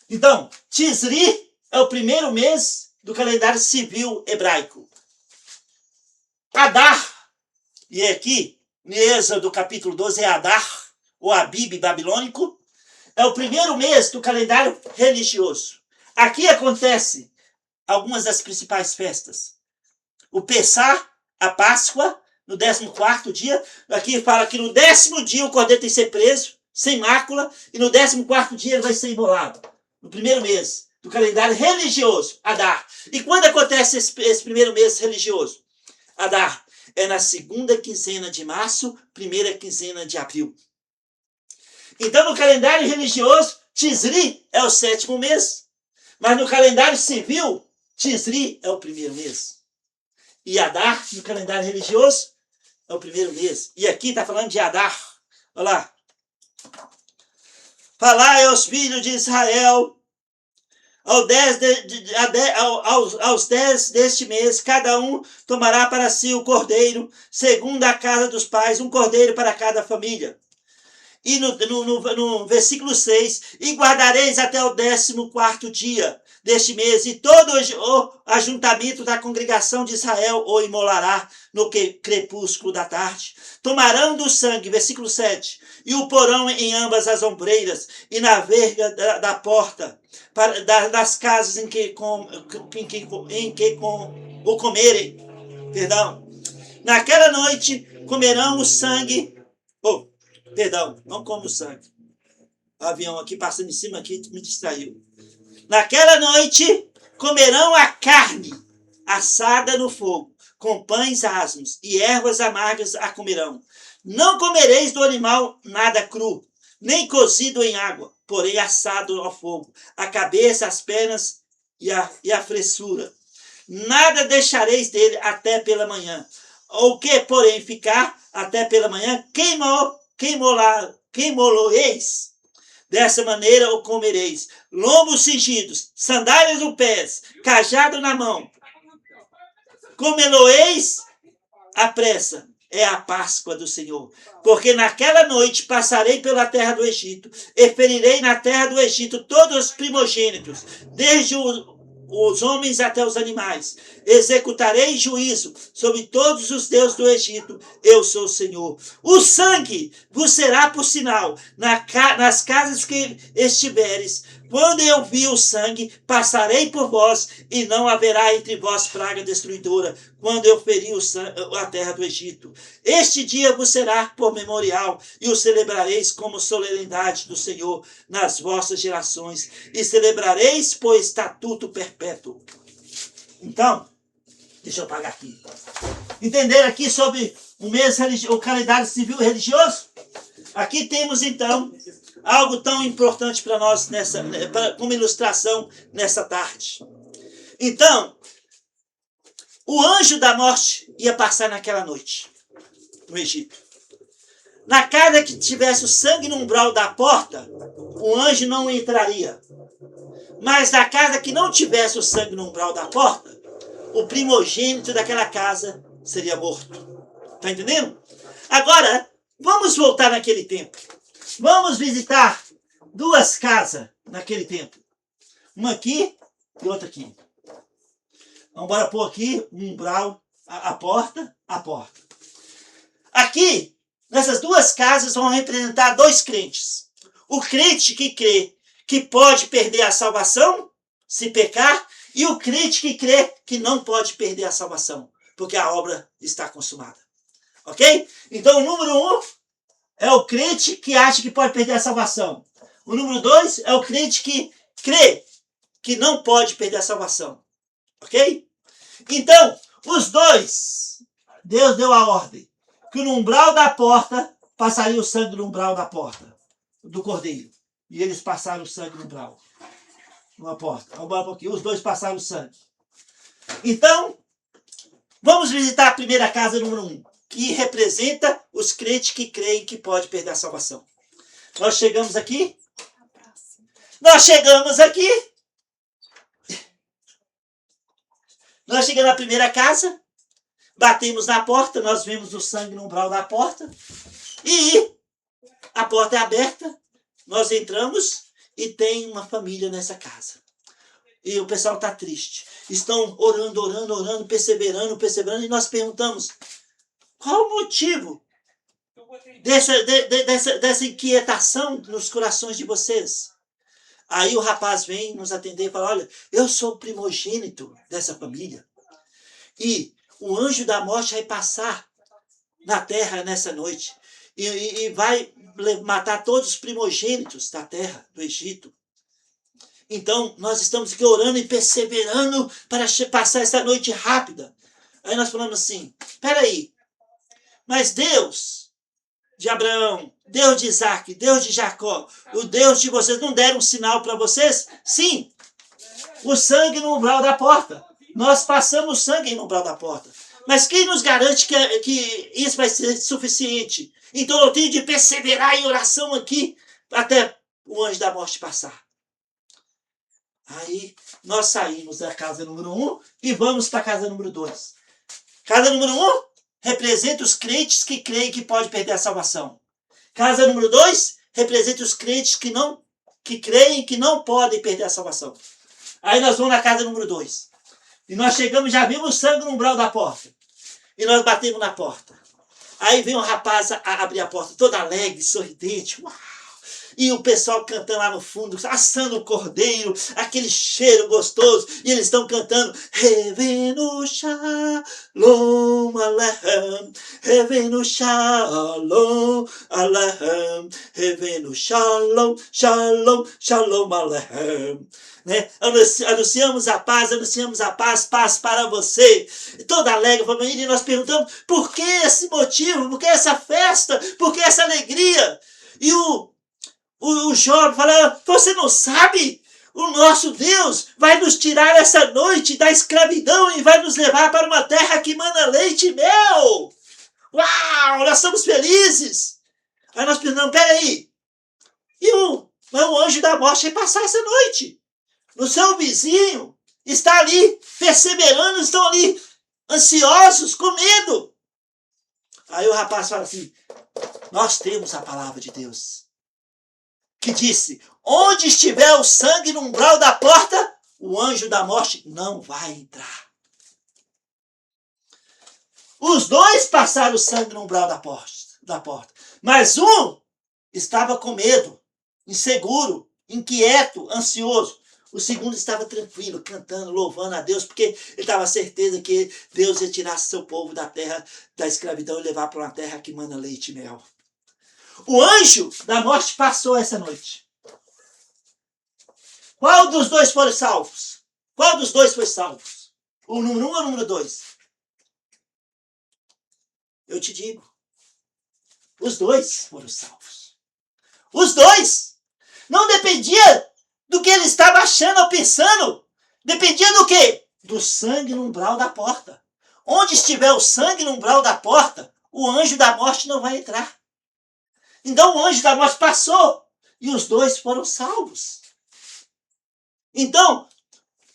Então, Tisri é o primeiro mês do calendário civil hebraico. Adar, e aqui, em Êxodo capítulo 12, é Adar, o Abib babilônico, é o primeiro mês do calendário religioso. Aqui acontece algumas das principais festas. O Pessah, a Páscoa, no 14º dia. Aqui fala que no 10º dia o cordeiro tem que ser preso, sem mácula, e no 14º dia ele vai ser imolado. No primeiro mês do calendário religioso, Adar. E quando acontece esse primeiro mês religioso? Adar é na segunda quinzena de março, primeira quinzena de abril. Então, no calendário religioso, Tisri é o 7º mês. Mas no calendário civil, Tisri é o primeiro mês. E Adar, no calendário religioso, é o primeiro mês. E aqui está falando de Adar. Olha lá. Falai aos filhos de Israel, aos 10 deste mês, cada um tomará para si o cordeiro, segundo a casa dos pais, um cordeiro para cada família. E no versículo 6, e guardareis até o 14º dia deste mês, e todo o ajuntamento da congregação de Israel o imolará no crepúsculo da tarde. Tomarão do sangue, versículo 7, e o porão em ambas as ombreiras, e na verga da porta, das casas em que o comerem. Perdão. Naquela noite comerão o sangue. Perdão, não como sangue. O avião aqui passando em cima aqui me distraiu. Naquela noite comerão a carne assada no fogo, com pães asmos e ervas amargas a comerão. Não comereis do animal nada cru, nem cozido em água, porém assado ao fogo, a cabeça, as pernas e a fressura. Nada deixareis dele até pela manhã. O que, porém, ficar até pela manhã, queimoloeis. Dessa maneira o comereis. Lombos cingidos, sandálias no pés, cajado na mão. Comeloeis à pressa. É a Páscoa do Senhor. Porque naquela noite passarei pela terra do Egito, e ferirei na terra do Egito todos os primogênitos, desde os homens até os animais. Executarei juízo sobre todos os deuses do Egito. Eu sou o Senhor. O sangue vos será por sinal nas casas que estiveres. Quando eu vi o sangue, passarei por vós, e não haverá entre vós praga destruidora, quando eu feri a terra do Egito. Este dia vos será por memorial, e o celebrareis como solenidade do Senhor nas vossas gerações, e celebrareis por estatuto perpétuo. Então, deixa eu apagar aqui. Entenderam aqui sobre o calendário civil e religioso? Aqui temos, então, algo tão importante para nós, como ilustração nessa tarde. Então, o anjo da morte ia passar naquela noite, no Egito. Na casa que tivesse o sangue no umbral da porta, o anjo não entraria. Mas na casa que não tivesse o sangue no umbral da porta, o primogênito daquela casa seria morto. Está entendendo? Agora, vamos voltar naquele tempo. Vamos visitar duas casas naquele tempo. Uma aqui e outra aqui. Vamos embora pôr aqui um umbral, a porta. Aqui, nessas duas casas, vão representar dois crentes. O crente que crê que pode perder a salvação se pecar, e o crente que crê que não pode perder a salvação, porque a obra está consumada. Ok? Então, o número 1 é o crente que acha que pode perder a salvação. O número 2 é o crente que crê que não pode perder a salvação. Ok? Então, os dois, Deus deu a ordem que no umbral da porta passaria o sangue no umbral da porta, do cordeiro. E eles passaram o sangue no umbral. Numa porta. Vamos um pouquinho. Os dois passaram o sangue. Então, vamos visitar a primeira casa número 1, que representa os crentes que creem que pode perder a salvação. Nós chegamos aqui. Nós chegamos na primeira casa. Batemos na porta. Nós vemos o sangue no umbral da porta. E a porta é aberta. Nós entramos e tem uma família nessa casa. E o pessoal está triste. Estão orando, perseverando. E nós perguntamos, qual o motivo dessa inquietação nos corações de vocês? Aí o rapaz vem nos atender e fala, olha, eu sou o primogênito dessa família. E o anjo da morte vai passar na terra nessa noite. E vai matar todos os primogênitos da terra, do Egito. Então, nós estamos aqui orando e perseverando para passar essa noite rápida. Aí nós falamos assim, peraí, mas Deus de Abraão, Deus de Isaac, Deus de Jacó, o Deus de vocês não deram um sinal para vocês? Sim, o sangue no umbral da porta. Nós passamos sangue no umbral da porta. Mas quem nos garante que isso vai ser suficiente? Então eu tenho de perseverar em oração aqui até o anjo da morte passar. Aí nós saímos da casa número 1 e vamos para a casa número 2. Casa número 1 representa os crentes que creem que pode perder a salvação. Casa número 2 representa os crentes que creem que não podem perder a salvação. Aí nós vamos na casa número 2. E nós chegamos, já vimos sangue no umbral da porta. E nós batemos na porta. Aí vem um rapaz a abrir a porta, todo alegre, sorridente. Uau! E o pessoal cantando lá no fundo, assando o cordeiro, aquele cheiro gostoso. E eles estão cantando, Revenu Shalom Aleichem, Revenu Shalom Aleichem, Revenu Shalom, Shalom, Shalom Aleichem. Né? Anunciamos a paz, paz para você. Toda alegre família, e nós perguntamos, por que esse motivo? Por que essa festa? Por que essa alegria? E o jovem fala, você não sabe? O nosso Deus vai nos tirar essa noite da escravidão e vai nos levar para uma terra que mana leite e mel. Uau, nós estamos felizes. Aí nós pensamos, peraí, e o anjo da morte vai passar essa noite. O seu vizinho está ali perseverando, estão ali ansiosos, com medo. Aí o rapaz fala assim, nós temos a palavra de Deus, que disse, onde estiver o sangue no umbral da porta, o anjo da morte não vai entrar. Os dois passaram o sangue no umbral da porta. Mas um estava com medo, inseguro, inquieto, ansioso. O segundo estava tranquilo, cantando, louvando a Deus, porque ele estava certeza que Deus ia tirar seu povo da terra da escravidão e levar para uma terra que mana leite e mel. O anjo da morte passou essa noite. Qual dos dois foram salvos? Qual dos dois foi salvo? O número 1 ou o número 2? Eu te digo. Os dois foram salvos. Os dois. Não dependia do que ele estava achando ou pensando. Dependia do quê? Do sangue no umbral da porta. Onde estiver o sangue no umbral da porta, o anjo da morte não vai entrar. Então o anjo da morte passou e os dois foram salvos. Então,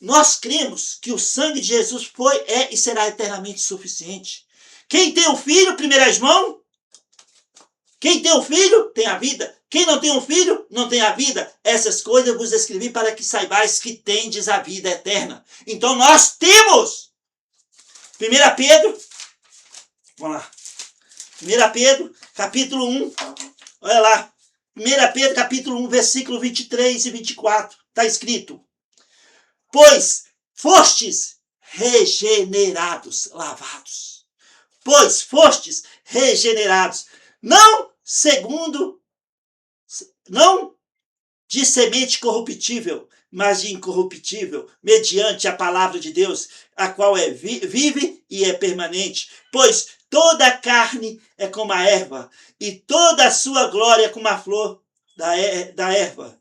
nós cremos que o sangue de Jesus foi, é e será eternamente suficiente. Quem tem um filho, primeira mão, quem tem um filho, tem a vida. Quem não tem um filho, não tem a vida. Essas coisas eu vos escrevi para que saibais que tendes a vida eterna. Então nós temos. 1 Pedro, vamos lá. 1 Pedro, capítulo 1. Olha lá. 1 Pedro, capítulo 1, versículo 23 e 24. Está escrito. Pois fostes regenerados, lavados. Pois fostes regenerados. Não de semente corruptível, mas de incorruptível, mediante a palavra de Deus, a qual vive e é permanente. Pois toda a carne é como a erva, e toda a sua glória é como a flor da erva.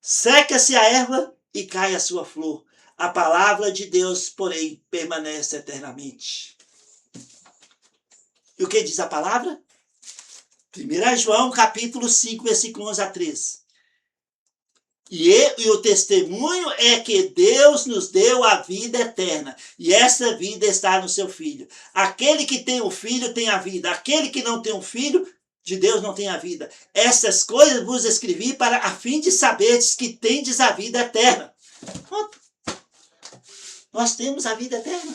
Seca-se a erva e cai a sua flor. A palavra de Deus, porém, permanece eternamente. E o que diz a palavra? 1 João, capítulo 5, versículo 11 a 13. E o testemunho é que Deus nos deu a vida eterna. E essa vida está no seu Filho. Aquele que tem um filho tem a vida. Aquele que não tem um filho, de Deus não tem a vida. Essas coisas vos escrevi a fim de saberdes que tendes a vida eterna. Pronto. Nós temos a vida eterna.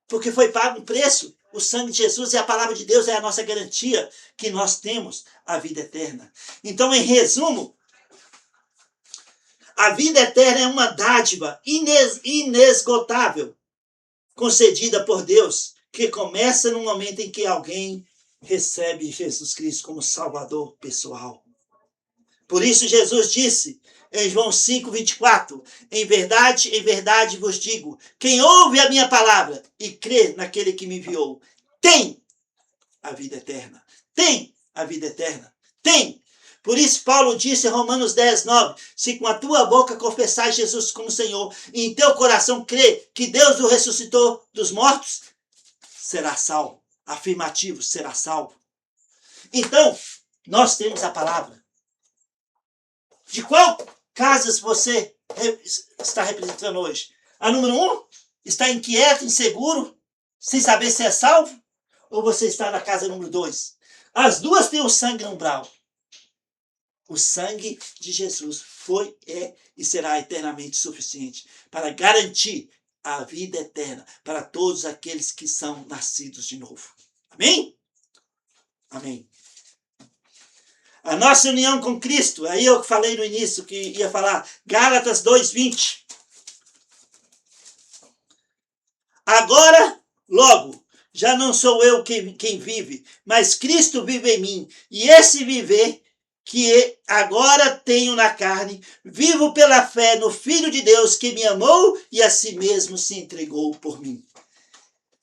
Porque foi pago um preço. O sangue de Jesus e a palavra de Deus é a nossa garantia que nós temos a vida eterna. Então, em resumo, A vida eterna é uma dádiva inesgotável, concedida por Deus, que começa no momento em que alguém recebe Jesus Cristo como Salvador pessoal. Por isso Jesus disse em João 5:24, em verdade vos digo, quem ouve a minha palavra e crê naquele que me enviou, tem a vida eterna. Tem a vida eterna. Tem. Por isso Paulo disse em Romanos 10:9, se com a tua boca confessar Jesus como Senhor e em teu coração crê que Deus o ressuscitou dos mortos, será salvo. Afirmativo, será salvo. Então, nós temos a palavra. De qual casas você está representando hoje? A número 1, está inquieto, inseguro, sem saber se é salvo? Ou você está na casa número 2? As duas têm o sangue no umbral. O sangue de Jesus foi, é e será eternamente suficiente para garantir a vida eterna para todos aqueles que são nascidos de novo. Amém? Amém. A nossa união com Cristo, aí eu falei no início que ia falar, Gálatas 2:20. Agora, logo, já não sou eu quem vive, mas Cristo vive em mim. E esse viver que agora tenho na carne, vivo pela fé no Filho de Deus que me amou e a si mesmo se entregou por mim.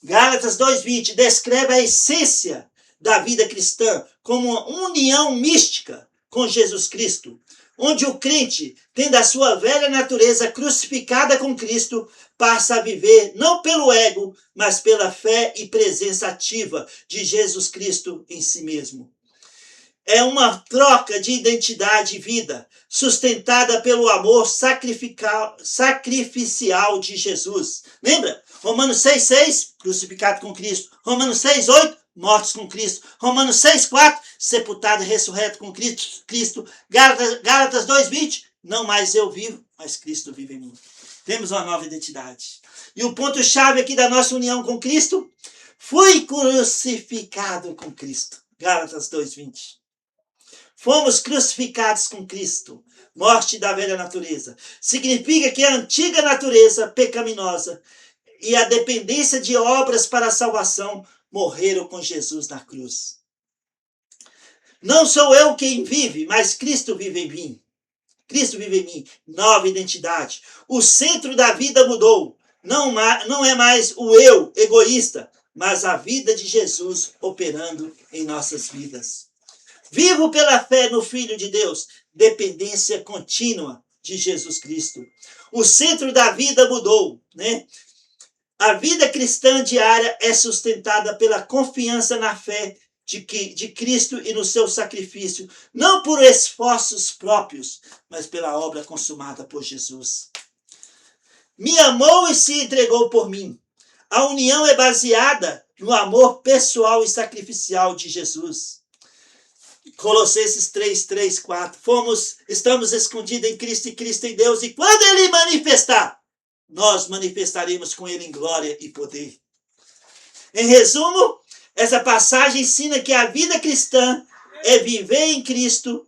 Gálatas 2:20 descreve a essência da vida cristã como uma união mística com Jesus Cristo, onde o crente, tendo a sua velha natureza crucificada com Cristo, passa a viver não pelo ego, mas pela fé e presença ativa de Jesus Cristo em si mesmo. É uma troca de identidade e vida, sustentada pelo amor sacrificial de Jesus. Lembra? Romanos 6:6, crucificado com Cristo. Romanos 6:8, mortos com Cristo. Romanos 6:4, sepultado e ressurreto com Cristo. Gálatas 2:20, não mais eu vivo, mas Cristo vive em mim. Temos uma nova identidade. E o ponto-chave aqui da nossa união com Cristo, fui crucificado com Cristo. Gálatas 2:20. Fomos crucificados com Cristo, morte da velha natureza. Significa que a antiga natureza pecaminosa e a dependência de obras para a salvação morreram com Jesus na cruz. Não sou eu quem vive, mas Cristo vive em mim. Cristo vive em mim. Nova identidade. O centro da vida mudou. Não é mais o eu egoísta, mas a vida de Jesus operando em nossas vidas. Vivo pela fé no Filho de Deus, dependência contínua de Jesus Cristo. O centro da vida mudou, né? A vida cristã diária é sustentada pela confiança na fé de Cristo e no seu sacrifício, não por esforços próprios, mas pela obra consumada por Jesus. Me amou e se entregou por mim. A união é baseada no amor pessoal e sacrificial de Jesus. Colossenses 3:4. Estamos escondidos em Cristo e Cristo em Deus, e quando Ele manifestar, nós manifestaremos com Ele em glória e poder. Em resumo, essa passagem ensina que a vida cristã é viver em Cristo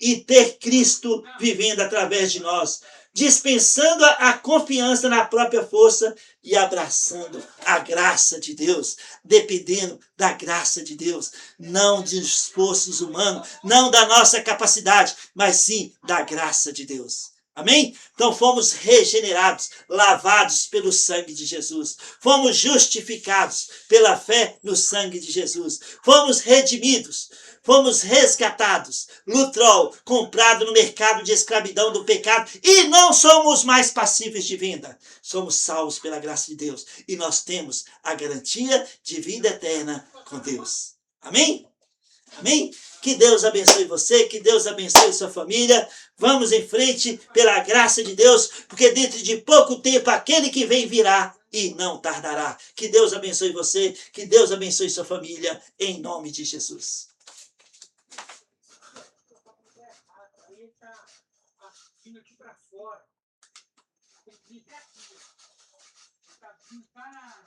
e ter Cristo vivendo através de nós, dispensando a confiança na própria força e abraçando a graça de Deus, dependendo da graça de Deus, não de esforços humanos, não da nossa capacidade, mas sim da graça de Deus. Amém? Então fomos regenerados, lavados pelo sangue de Jesus. Fomos justificados pela fé no sangue de Jesus. Fomos redimidos. Fomos resgatados. Lutrol, comprado no mercado de escravidão do pecado. E não somos mais passíveis de venda. Somos salvos pela graça de Deus. E nós temos a garantia de vida eterna com Deus. Amém? Amém? Que Deus abençoe você, que Deus abençoe sua família. Vamos em frente pela graça de Deus, porque dentro de pouco tempo aquele que vem virá e não tardará. Que Deus abençoe você, que Deus abençoe sua família, em nome de Jesus. Aqui para fora. Tá vindo para